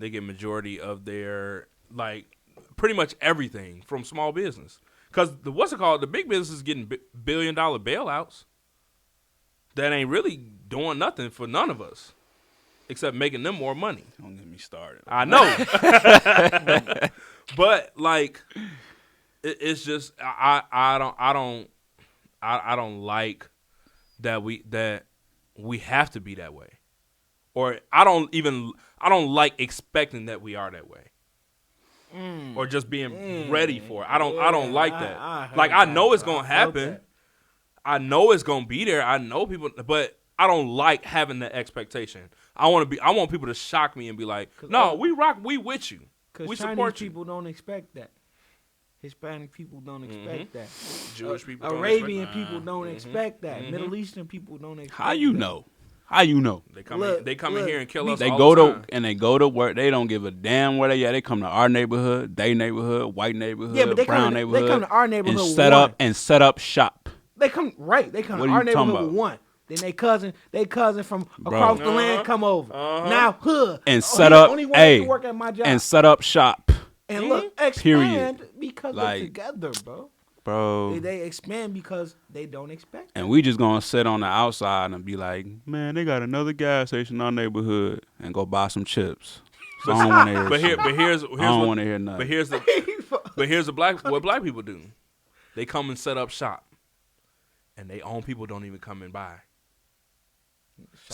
They get majority of their, like, pretty much everything from small business. Because the big business is getting $1 billion bailouts that ain't really doing nothing for none of us except making them more money. Don't get me started. I know. But, like, it's just I don't like that we have to be that way. Or I don't like expecting that we are that way. Or just being ready for it. I don't like that. I know it's gonna happen. I know it's gonna be there. I know people, but I don't like having that expectation. I want people to shock me and be like, "No, we with you. We support you." People don't expect that. Hispanic people don't expect that. Jewish people, Arabian people don't expect that. Middle Eastern people don't expect that. How you know? How you know? They come in here and kill us. They all go the time. they go to work. They don't give a damn where they at. They come to our neighborhood, they neighborhood, white neighborhood, Yeah, but they brown come neighborhood. they come to our neighborhood and set up shop. They come They come What to are our you neighborhood talking with about? one. Then they cousin from across the land come over. Now hood And set up only way to work at my job. and set up shop. And look, expand Period. because Like, they're together, bro. Bro. They expand because they don't expect it. And we just gonna sit on the outside and be like, man, they got another gas station in our neighborhood, and go buy some chips. So I don't want to hear. Nothing. But here's what black people do. They come and set up shop, and they own people don't even come and buy.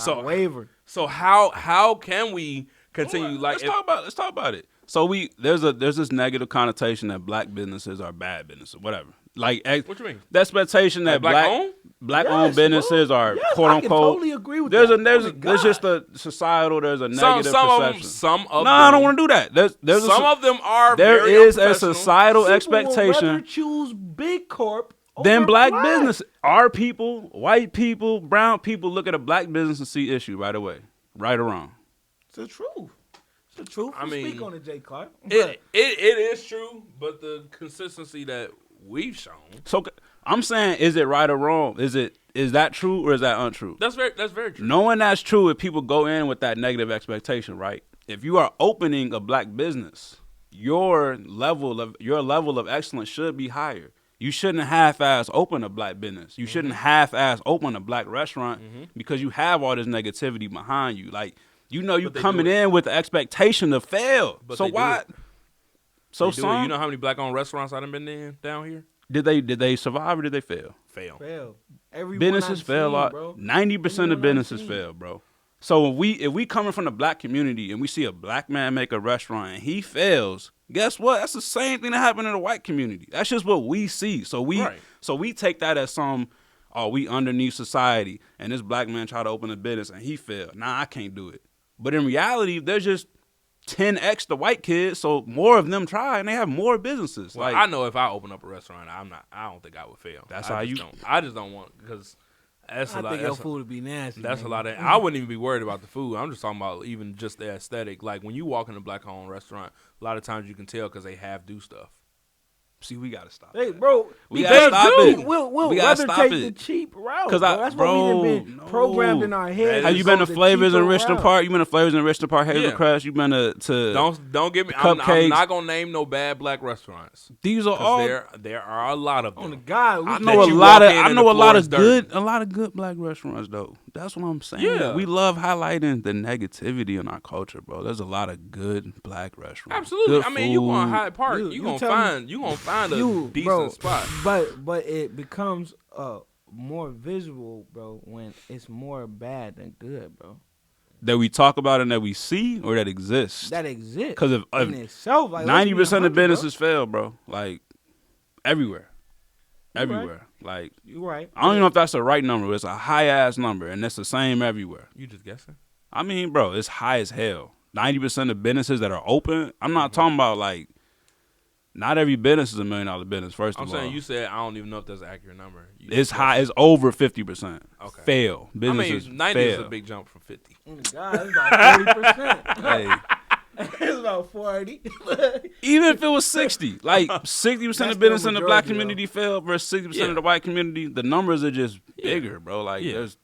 Waiver. So how can we continue? Let's talk about it. So there's this negative connotation that black businesses are bad businesses, whatever. Like, what you mean? The expectation that black owned businesses are quote unquote. I can totally agree with there's that. There's just a societal. There's a negative perception. Some of them. I don't want to do that. There's some of them are. There very is a unprofessional. societal People expectation. Would rather choose big corp Then over black business. Our people, white people, brown people look at a black business and see issue right away, right or wrong. It's the truth. The truth. I mean, speak on it, Jay Clark. It is true, but the consistency that we've shown. So I'm saying, is it right or wrong? Is that true or is that untrue? That's very true. Knowing that's true, if people go in with that negative expectation, right? If you are opening a black business, your level of excellence should be higher. You shouldn't half-ass open a black business. You shouldn't half-ass open a black restaurant because you have all this negativity behind you. Like, you coming in with the expectation to fail. But so why? So some, you know how many black-owned restaurants I done been in down here? Did they survive or did they fail? Fail. Businesses fail a lot. 90% of businesses fail, bro. So if we coming from the black community and we see a black man make a restaurant and he fails, guess what? That's the same thing that happened in the white community. That's just what we see. So we take that as we underneath society, and this black man tried to open a business and he failed. Nah, I can't do it. But in reality, there's just 10x the white kids, so more of them try and they have more businesses. Well, I know if I open up a restaurant, I don't think I would fail. I just don't want, because that's a lot. I think your food would be nasty. That's a lot of. I wouldn't even be worried about the food. I'm just talking about even just the aesthetic. Like when you walk in a black-owned restaurant, a lot of times you can tell because they do stuff. See, we gotta stop. Hey, bro, we gotta stop it. We'll rather take the cheap route. Because that's what we've been programmed in our head. Have you been to Flavors in Richmond Park? You been to Flavors in Richmond Park, Hazelcrest? You been to don't get me. Cupcakes. I'm not gonna name no bad black restaurants. These are all there are a lot of them. On the God, I know a lot of good black restaurants though. That's what I'm saying. Yeah. We love highlighting the negativity in our culture, bro. There's a lot of good black restaurants. Absolutely. Good I mean, you go on food. Hyde Park, you gonna find a decent spot. But it becomes more visual, bro, when it's more bad than good, bro. That we talk about and that we see, or that exists. That exists. Because of in itself, like 90% of businesses fail, bro. Like everywhere. Everywhere. Like, you're right. I don't even know if that's the right number. It's a high ass number, and it's the same everywhere. You just guessing? I mean, bro, it's high as hell. 90% of businesses that are open. I'm not talking about like. Not every business is $1 million business. First of all, I'm saying you said I don't even know if that's an accurate number. It's high. It's over 50%. Okay. Fail. Businesses. I mean, 90 fail. is a big jump from 50. Oh my God, it's about 40%. Hey. It's about 40. Even if it was 60, like 60% of business in the black community fail versus 60% of the white community, the numbers are just bigger, bro. Like there's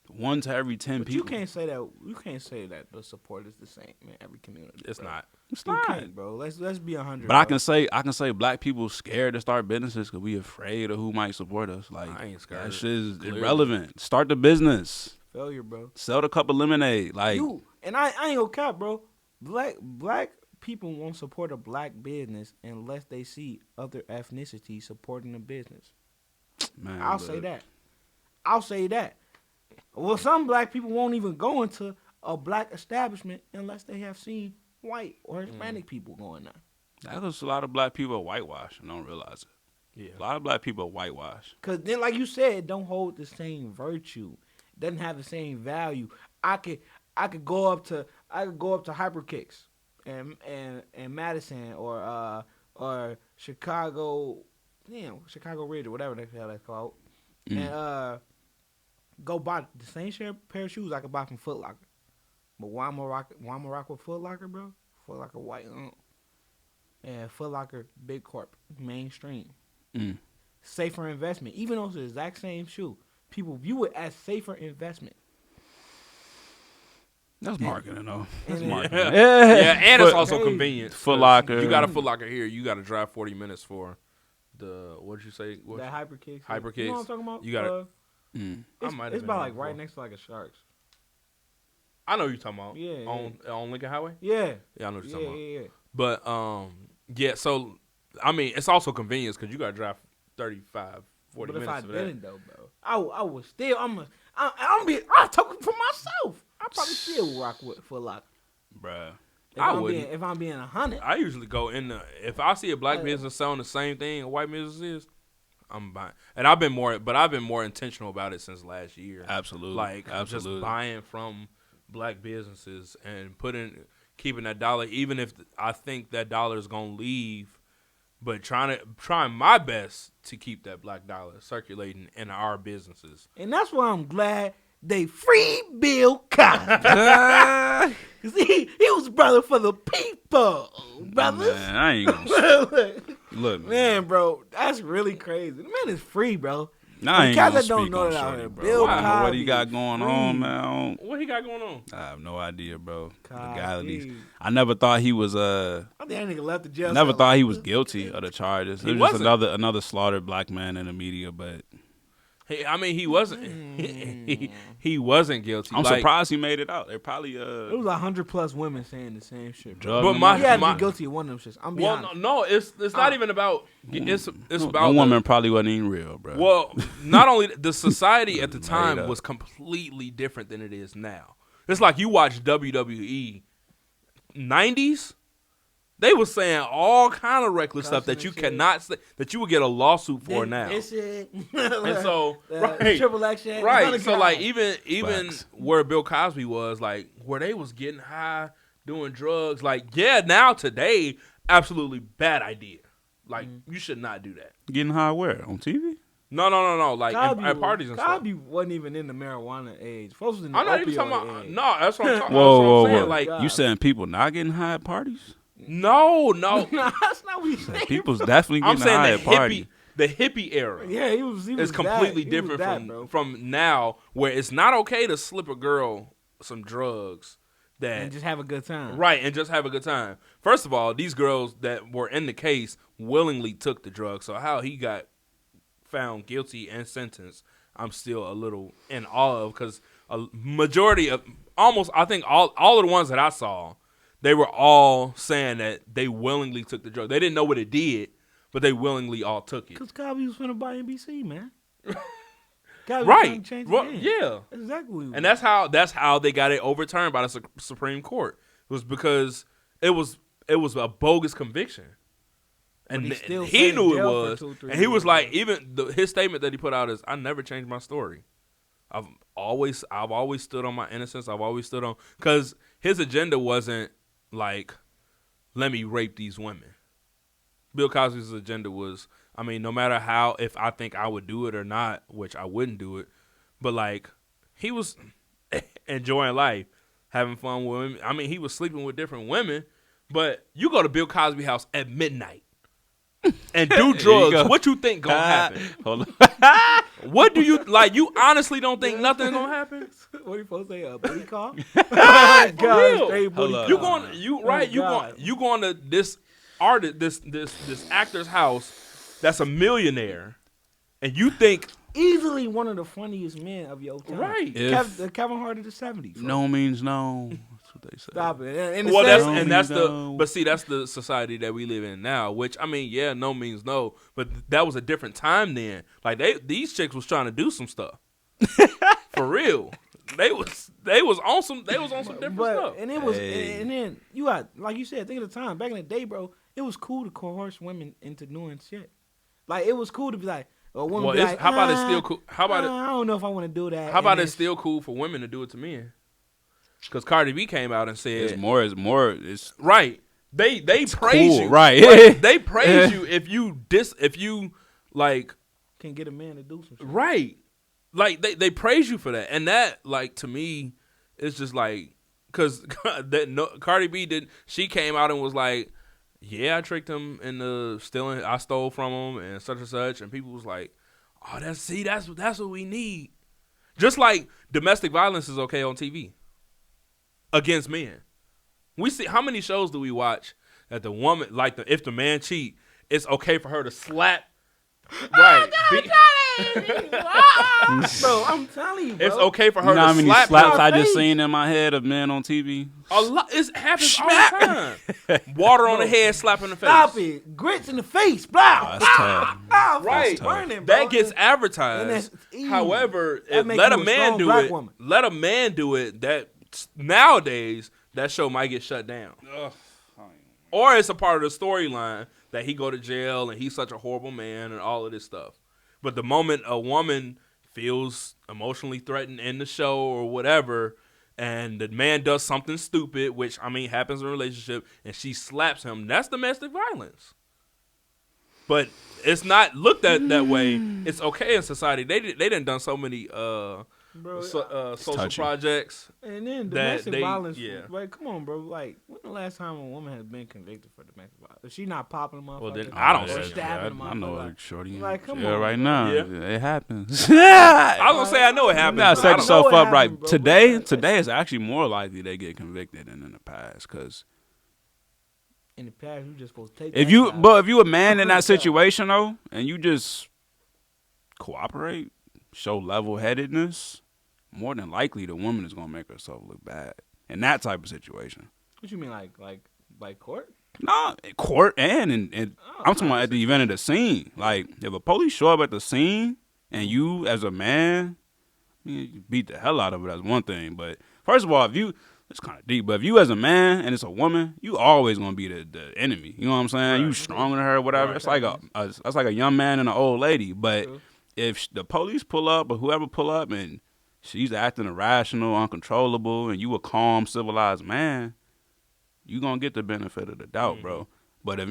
1 to every 10 but people. You can't say that. You can't say that the support is the same in every community. It's bro. not. It's You not, can't, bro. Let's be 100. But bro. I can say black people scared to start businesses because we afraid of who might support us. Like I ain't scared. that shit is irrelevant. Start the business. Failure, bro. Sell the cup of lemonade. Like and I ain't gonna cap, bro. Black people won't support a black business unless they see other ethnicities supporting the business. Man, I'll say that. Well, some black people won't even go into a black establishment unless they have seen white or Hispanic people going there. That was a lot of black people whitewash and don't realize it. Yeah. A lot of black people whitewash. Cause then, like you said, it don't hold the same virtue. It doesn't have the same value. I could go up to Hyperkicks and Madison or Chicago Ridge or whatever the hell that's called, and go buy the same pair of shoes I could buy from Foot Locker. But why am I rock with Foot Locker, bro? Foot Locker white, and Foot Locker big corp, mainstream, safer investment. Even though it's the exact same shoe, people view it as safer investment. That's marketing, though. That's marketing. Yeah, and it's also convenient. Foot Locker. You got a Foot Locker here. You got to drive 40 minutes for the what'd you say? The Hyperkicks. Hyperkicks. You know what I'm talking about? You got it. It's about like right next to like a Sharks. I know what you're talking about. Yeah. On Lincoln Highway. Yeah. Yeah, I know what you're talking about. Yeah. But yeah. So I mean, it's also convenience because you got to drive 35, 40 but minutes. But for if I that. didn't though, bro, I would still. I'm talking for myself. I probably still rock with Foot Locker, bruh. If I'm being 100. I usually go in if I see a black business selling the same thing a white business is, I'm buying. And I've been more intentional about it since last year. Absolutely. Just buying from black businesses and keeping that dollar, even if I think that dollar is gonna leave, but trying my best to keep that black dollar circulating in our businesses. And that's why I'm glad they free Bill Cosby. he was brother for the people, brothers. Man, I ain't gonna look, man, bro, that's really crazy. The man is free, bro. Nah, I ain't cats gonna that don't speak know on that out Shorty, here, bro. Bill I don't know what he Cosby got is going free. on, man. What he got going on? I have no idea, bro. Cosby. Legalities. I never thought he was I think that nigga left the jail. never cell thought like, he was guilty of the charges. He It was just wasn't. another slaughtered black man in the media, but He wasn't. He wasn't guilty. I'm Like, surprised he made it out. They're probably It was 100+ women saying the same shit. Bro. drug. But him my- out. He had to my- be guilty of one of them shits. I'm being well, honest. no, it's not even about. It's about One woman probably wasn't even real, bro. Well, not only the society at the Made time up. was completely different than it is now. It's like you watch WWE 90s. They were saying all kind of reckless stuff that Cussing you and shit. cannot say, that you would get a lawsuit for now. This shit. And so, right, triple action. right. So like even Facts. where Bill Cosby was, like where they was getting high, doing drugs, like yeah, now today, absolutely bad idea. Like you should not do that. Getting high where? On TV? No. Like at parties and stuff. Cosby wasn't even in the marijuana age. Folks was in the I'm not even talking opioid about. age. No, that's what I'm talking. Whoa, that's what whoa, I'm saying. whoa. Like You saying people not getting high at parties? no. Nah, that's not what he's saying. People's definitely I'm getting high saying at parties. the hippie era. Yeah, he was It's completely different from now, where it's not okay to slip a girl some drugs and just have a good time. right and just have a good time. First of all, these girls that were in the case willingly took the drugs. So how he got found guilty and sentenced, I'm still a little in awe of, because a majority of almost, I think all of the ones that I saw, they were all saying that they willingly took the drug. They didn't know what it did, but they willingly all took it. Because Cosby was finna buy NBC, man. Cosby was Right. trying to change the Well, game. yeah. That's exactly what he And that's how they got it overturned by the Supreme Court. It was because it was a bogus conviction. And he still he sat in knew it jail for was. 2-3 And he was years. like, even his statement that he put out is, I never changed my story. I've always stood on my innocence. I've always stood on, because his agenda wasn't like, let me rape these women. Bill Cosby's agenda was, I mean, no matter how, if I think I would do it or not, which I wouldn't do it, but like, he was enjoying life, having fun with women. I mean, he was sleeping with different women, but you go to Bill Cosby house at midnight and do drugs. go. What you think gonna happen? Hold on. What do you like? You honestly don't think nothing's gonna happen? What are you supposed to say? A booty call? God, God, straight booty Hold call. up. You going to this artist, this actor's house that's a millionaire, and you think Easily one of the funniest men of your time. right? If Kevin Hart of the 70s. no means no. That's what they say. Stop it. And Well, that's No and that's means the no. but see, that's the society that we live in now. Which I mean, yeah, no means no, but that was a different time then. Like these chicks was trying to do some stuff for real. They was on some different stuff. And it was Hey. and then you got, like you said, think of the time back in the day, bro. It was cool to coerce women into doing shit. Like it was cool to be like, a woman Well, be like, how about it's still cool? How about I don't know if I want to do that. How about And it's still cool for women to do it to men? Because Cardi B came out and said, It's more. It's right. They praise cool, you, right. They praise you if you like, can get a man to do some shit. right. Like they praise you for that, and that, like, to me, it's just like, because Cardi B did. She came out and was like, yeah, I tricked him into stealing. I stole from him and such, and people was like, oh, that's what we need. Just like domestic violence is okay on TV against men. We see, how many shows do we watch that the woman, like, if the man cheat, it's okay for her to slap. Right. Bro, I'm telling you, bro. It's okay for her you know to how many slap slaps her. I just face. seen in my head of men on TV. A lot. It happens all the time. Water on the head, slap in the face. Stop it. Grits in the face. Blah. That's tough. Blah. Right. Burning, bro. That gets And advertised. that's easy. However, That if make let you a a man strong do black it, woman. let a man do it, that nowadays that show might get shut down. Or it's a part of the storyline that he go to jail and he's such a horrible man and all of this stuff. But the moment a woman feels emotionally threatened in the show or whatever, and the man does something stupid, which, I mean, happens in a relationship, and she slaps him, that's domestic violence. But it's not looked at that way. It's okay in society. They done so many bro. social touchy. projects. And then that domestic they- violence. yeah. Like, come on, bro. Like, when the last time a woman has been convicted for domestic violence? If she not popping a motherfucker, Well, then I don't or say stabbing a I know motherfucker. a shorty. Like, come yeah, on, right bro. now. Yeah. It happens. I was gonna say I know it You happens. gotta but set I don't- yourself know it up right. happened, bro. Today But is actually more likely they get convicted than in the past. Because In the past, you just supposed to take. if that you, shot. but if you a man in Yeah. that situation though, and you just cooperate, show level headedness, more than likely the woman is gonna make herself look bad in that type of situation. What you mean, like court? No, in court and I'm talking about at the event of the scene. Like if a police show up at the scene and you as a man, I mean, you beat the hell out of it. That's one thing. But first of all, if you, it's kind of deep. But if you as a man and it's a woman, you always gonna be the enemy. You know what I'm saying? You stronger than her, whatever. Right. It's like that's like a young man and an old lady. But True. if the police pull up or whoever pull up and she's acting irrational, uncontrollable, and you a calm, civilized man, you gonna get the benefit of the doubt, bro. But if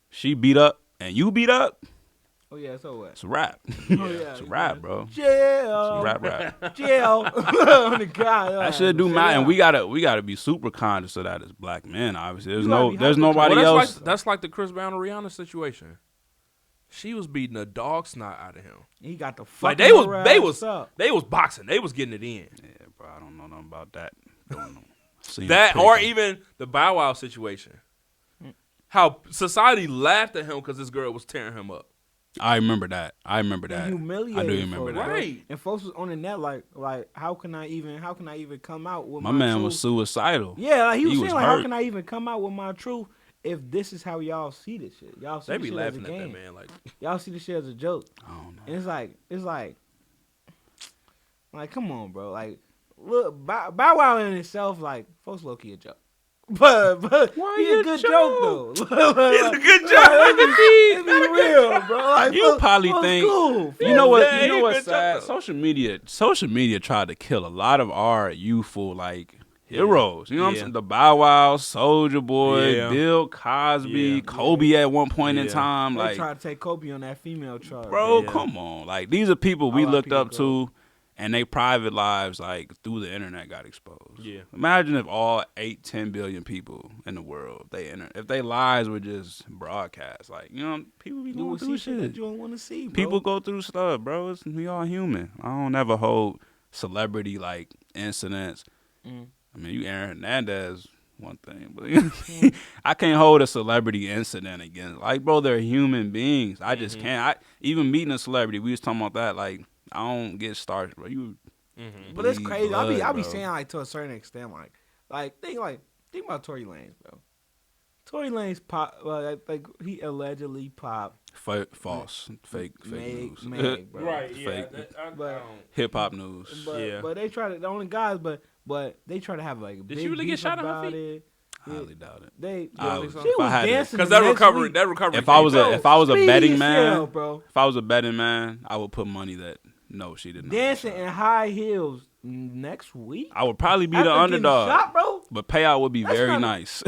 she beat up and you beat up, Oh yeah, so what? it's a wrap. Oh yeah, It's a wrap, bro. It's Jail. a rap. Jail. On the guy. That shit do matter, and we gotta be super conscious of that as black men. Obviously, You gotta be there's hyper- nobody Well, else. that's like the Chris Brown and Rihanna situation. She was beating a dog snot out of him. He got the Like fucking they was boxing. They was getting it in. Yeah, bro, I don't know nothing about that. Don't know. Seems That pretty or good. even the Bow Wow situation. How society laughed at him because this girl was tearing him up. I remember that. And I humiliated. do remember folks, that. bro. Right. And folks was on the net like how can I even come out with My my man truth? was suicidal. Yeah, like he was saying like how hurt. can I even come out with my truth if this is how y'all see this shit? Y'all see They this be shit laughing as a at that game. man like, Y'all see this shit as a joke. I don't know. And it's like come on, bro. Like look, Bow Wow in itself, like folks low key a joke. But Why he you a good joke? joke though. he's a good joke. Let's be real, bro. Like, You folks- probably folks think cool. you know what Yeah, you know he what's good sad. joke, though. Social media tried to kill a lot of our youthful like heroes. You know what I'm Yeah. saying? The Bow Wow, Soldier Boy, Yeah. Bill Cosby, Yeah. Kobe at one point in Yeah. time. They Like, try to take Kobe on that female charge. bro, Yeah. come on. Like these are people we A lot of looked people up to, and they private lives like through the internet got exposed. Yeah. Imagine if all 8-10 billion people in the world if their lives were just broadcast. Like, you know, people be You going will through see shit that shit. you don't want to see, bro. People go through stuff, bro. We all human. I don't ever hold celebrity like incidents. Mm. I mean, you Aaron Hernandez, one thing, but I can't hold a celebrity incident against. Like, bro, they're human beings. I just can't. Even meeting a celebrity, we was talking about that. Like, I don't get started, bro. You, But it's bleed crazy. I blood, be bro. saying like to a certain extent, think about Tory Lanez, bro. Tory Lanez pop, like he allegedly popped False, fake news. Meg, bro. Fake But hip hop news. Yeah. but they try to the only guys, but they try to have like Did big she really get beef shot in her about feet? it. I highly doubt it. They I think so? she if I was had to- dancing because the that next recovery, week. that recovery. If I was Bro, if I was a speedy betting as man, hell, bro. if I was a betting man, I would put money that no, she did not. get Dancing shot. in high heels next week. I would probably be After the getting underdog, shot, bro. but payout would be That's very not- nice.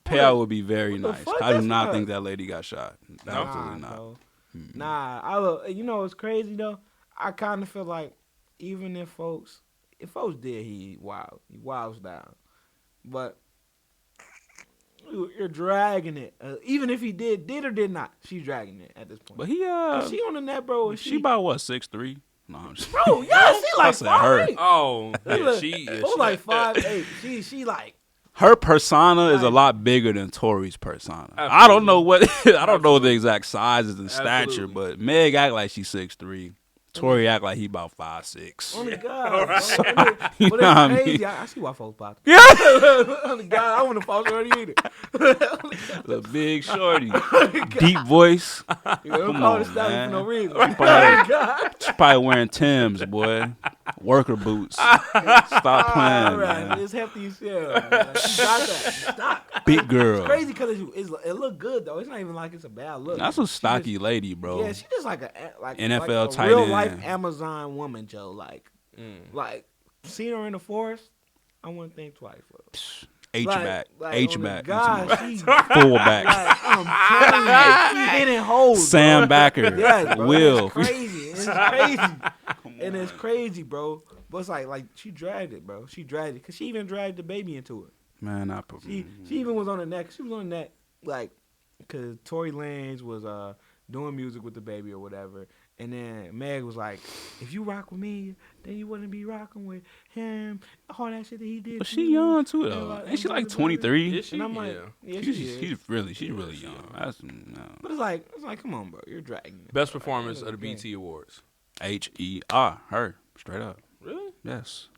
Payout would be very what the nice. fuck? I do That's not not- think that lady got shot. Absolutely not. Bro. Nah, you know what's crazy though? I kind of feel like even if folks did, he wilds down, but you're dragging it. Even if he did or did not, she's dragging it at this point. But he she on the net, bro. And she about what 6'3"? No, I'm just bro, yeah, she like said her. 5'8". Oh, She yeah, look- she Bro, like 5'8". She like. her persona is a Like- lot bigger than Tori's persona. I Absolutely. don't know what I don't know the exact sizes and stature, Absolutely. but Meg act like she's 6'3". Tori act like he about 5'6". On the God, Right. bro. You But know it's what I crazy. mean? I see why folks pop. Yeah, On the God, I wouldn't fall short either. the big shorty, deep voice. You don't Come call on, it Stallion man. for no reason. Probably- God. She's probably wearing Timbs, boy. Worker boots. Stop playing, All right, man. it's hefty as hell. Man. Stop that. Stop. Big girl. It's crazy because it look good though. It's not even like it's a bad look. That's a She stocky just- lady, bro. Yeah, she just like a NFL like a tight real end. life Amazon woman, Joe. Like seeing her in the forest, I wouldn't think twice. Bro. H-back. Like, H-back. God, she Fullback. like, I'm telling you, she hitting holes. Sam bro. Backer. Yes, bro. Will. It's crazy. It's crazy. Come And it's crazy, bro. But it's like she dragged it, bro. She dragged it because she even dragged the baby into it. Man, She even was on the neck. She was on the neck, like, because Tory Lanez was doing music with the baby or whatever. And then Meg was like, if you rock with me, then you wouldn't be rocking with him. All that shit that he did. But she young too though. Ain't she like 23? Is she? And I'm like, yeah, She's really young. That's no. But it's like, come on, bro. You're dragging it. Best performance of the BT Awards. H-E-R, her, straight up. Really? Yes,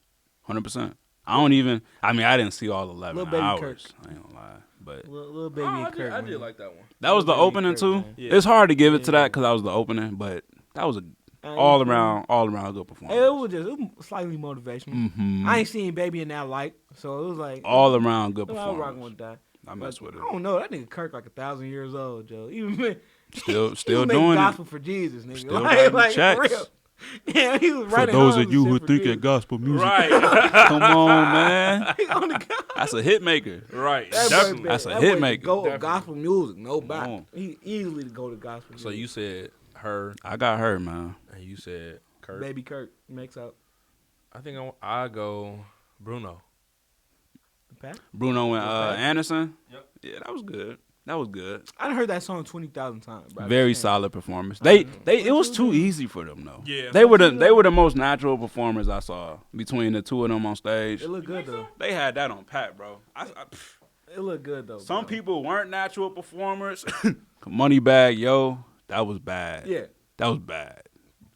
100%. I didn't see all 11 Lil Baby hours. Kirk. I ain't gonna lie, but Little baby Kirk. I did like that one. that was the Baby opening Kirk, too. man. Yeah. It's hard to give it to that because that was the opening, but that was a all around good performance. It was slightly motivational. Mm-hmm. I ain't seen Baby in that light, so it was like All around good I was rocking with performance. that. I mess with it. I don't know. That nigga Kirk like 1,000 years old, Joe. Even Still he was doing making it. gospel for Jesus, nigga. Still writing checks. For real. Yeah, he was For writing those hymns of you and who shit for think Jesus. at gospel music, Right. come on, man. He on the God. That's a hit maker. Right. That boy Definitely. been- That's a that hit boy maker. Go of Definitely. gospel music, no Come back. on. He easily to go to gospel. So music. you said her, I got her, man. and you said Kurt. Baby Kirk makes up. I think I go Bruno. Pat? Bruno and Okay. Anderson. Yep. Yeah, that was good. That was good. I done heard that song 20,000 times. Bro. Very solid performance. It was too easy for them though. Yeah. They were the most natural performers I saw between the two of them on stage. It looked good though. They had that on pat, bro. It looked good though. Some bro. people weren't natural performers. Moneybag Yo, that was bad. Yeah. That was bad.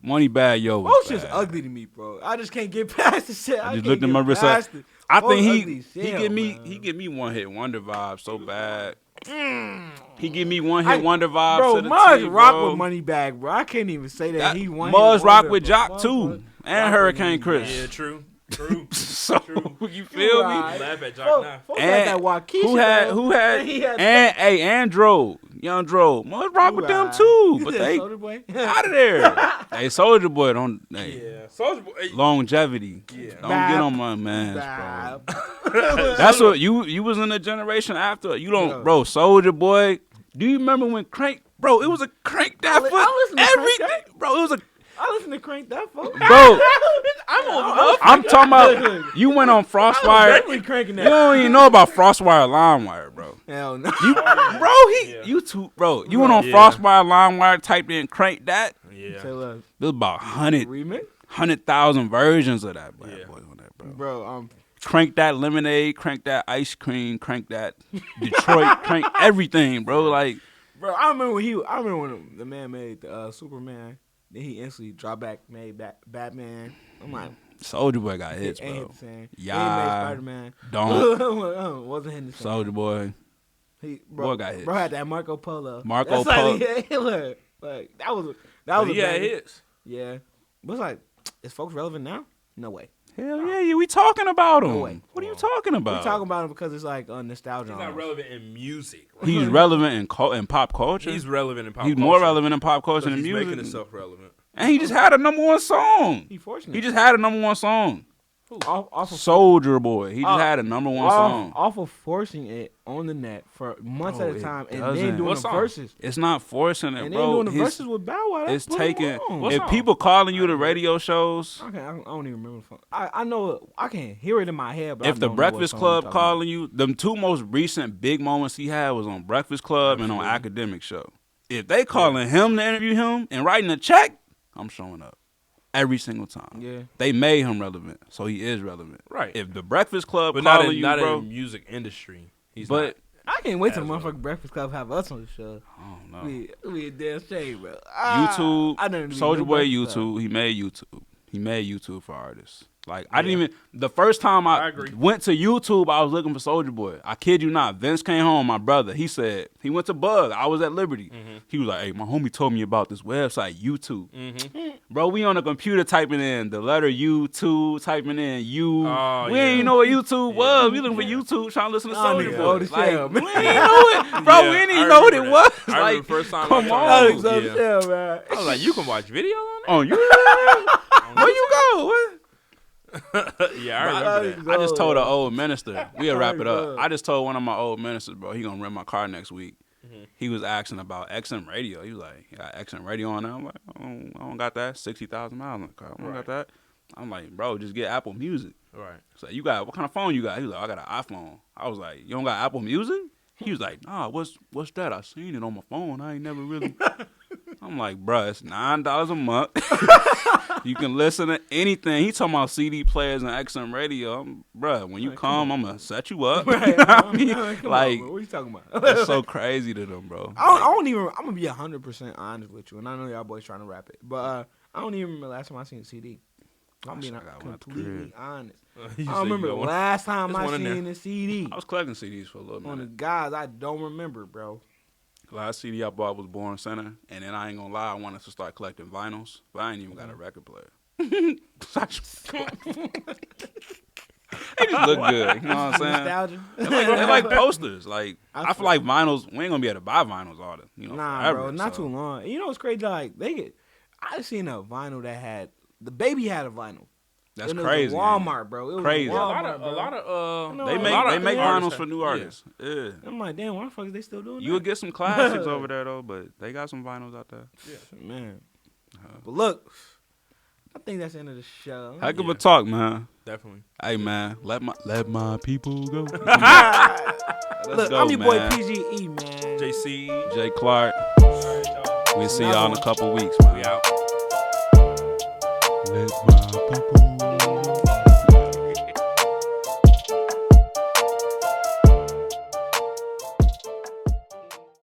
Moneybag Yo was Most bad. shit's ugly to me, bro. I just can't get past the shit. I just can't looked at get my wrist past it. I Most think ugly he shit, man. give me one hit wonder vibes so bad. He give me one hit wonder vibes. Bro, to the Muzz T, rock bro. with Moneybag, bro. I can't even say that. He won. Muzz rock wonder, with bro. Jock Muzz too, rock and with Hurricane Moneybag. Chris. Yeah, true. True. So True. you feel me? Right. Laugh at Jock now. Folks had that Waukesha. Who had He had and Dro, Young Dro, Muzz rock with them Right. too, He but said they Soulja Boy. out of there. Hey, Soldier Boy, don't Yeah. Soulja Boy. Hey, longevity. Yeah. Don't Bap. get on my man's, bro. Nah. That's what you was in the generation after. You don't, Yeah. bro. Soldier Boy. Do you remember when Crank, bro? It was a Crank that I for listen to Crank everything, bro. It was a I listen to Crank that, folks. bro. I'm old enough. I'm talking about you went on Frostwire. Definitely cranking You that. don't even know about Frostwire LimeWire, bro. Hell no. You too, bro. You went on Yeah. Frostwire LimeWire, typed in Crank that. Yeah. Say less. There's about remix, 100,000 versions of that bad Yeah. boy on that, bro. bro. Crank that lemonade, crank that ice cream, crank that Detroit, crank everything, bro. Like, Bro, I remember when the man made the Superman. Then he instantly dropped back, made Batman. I'm like, Soldier Boy got hits, ain't bro. hit the same. Yeah. Then he made Spider-Man. Don't. Wasn't hitting the same. Soldier Boy. Bro, Boy got hits. Bro had that Marco Polo. Marco That's Polo. Like, like that was a Yeah, banger. hits. Yeah, but it's like, is folks relevant now? No way. Hell yeah, we talking about him. No way. What are you talking about? We talking about him because it's like nostalgia. He's not almost. relevant in music. Right? He's relevant in pop culture. He's relevant in pop He's culture. more relevant in pop culture So than he's music. making himself relevant. And he just had a number one song. He fortunate. He just had a number one song. off of Soldier Boy. He just had a number one song. off of forcing it on the net for months Bro, at a it time, and doesn't. then doing What the song? verses, It's not forcing it, and then bro. doing the His- verses with Bow Wow. It's That's taking. wrong. If song? people calling you to radio shows, I don't even remember the song. I know I can hear it in my head, but I if the don't know what Breakfast song Club I'm talking about. calling you, them two most recent big moments he had was on Breakfast Club and on Academic Show. If they calling him to interview him and writing a check, I'm showing up every single time. Yeah. They made him relevant, so he is relevant. Right. If the Breakfast Club But not calling in, you, not bro, in music industry. He's but I can't wait till As motherfucking Breakfast Club have us on the show. I don't know. We a damn shame, bro. YouTube, I didn't even Soldier know Boy Breakfast Club. YouTube. He made YouTube. He made YouTube for artists. Like I didn't even. The first time I I agree. went to YouTube, I was looking for Soldier Boy. I kid you not. Vince came home. My brother. He said he went to Bug. I was at Liberty. He was like, "Hey, my homie told me about this website, YouTube." Bro, we on the computer typing in the letter U2, typing in U. Oh, we yeah. ain't know what YouTube was. We looking for YouTube, trying to listen to I don't Soldier even Boy. know the Like, shell, man. we ain't know it, bro. Yeah, we didn't I even know what it remember was. that. I Like, remember the first time come I on. Alex tried on it. the shell, man. I was like, you can watch video on Oh, you? Where you go? What? it? Yeah, I remember that. I just told an old minister. We'll wrap it up. Good. I just told one of my old ministers, bro, he gonna rent my car next week. He was asking about XM radio. He was like, "You got XM radio on now?" I'm like, I don't got that. 60,000 miles on the car. I don't got that. I'm like, bro, just get Apple Music. Right. So you got, what kind of phone you got? He was like, I got an iPhone. I was like, you don't got Apple Music? He was like, nah, what's that? I seen it on my phone. I ain't never really. I'm like, bruh, it's $9 a month. You can listen to anything. He talking about CD players and XM radio. Bruh, when you come, I'm going to set you up. Right. You know what I mean? Like, what are you talking about? That's so crazy to them, bro. I don't even. I'm gonna be 100% honest with you, and I know y'all boys trying to rap it, but I don't even remember the last time I seen a CD. I'm being completely honest. I don't remember the last time I seen a CD. I was collecting CDs for a little minute. On the guys, I don't remember, bro. Last CD I bought was Born Center, and then I ain't gonna lie, I wanted to start collecting vinyls, but I ain't even got a record player. They just look good, you know what I'm saying? Nostalgia. They're like posters. Like I feel like vinyls, we ain't gonna be able to buy vinyls all the, nah, forever, bro, not too long. You know what's crazy? Like I seen a vinyl that had the Baby had a vinyl. That's and crazy. It was Walmart, bro. It was crazy. Walmart, a lot of they make vinyls for new artists. Yeah. I'm like, damn, why the fuck is they still doing that? You would get some classics over there though, but they got some vinyls out there. Yeah, man. But look, I think that's the end of the show. Heck of a talk, man. Definitely. Hey, man, let my people go. Look, go, I'm your boy man. PGE, man. JaeCei. Jay Clark. We'll see y'all in a couple weeks, man. We out. Let my people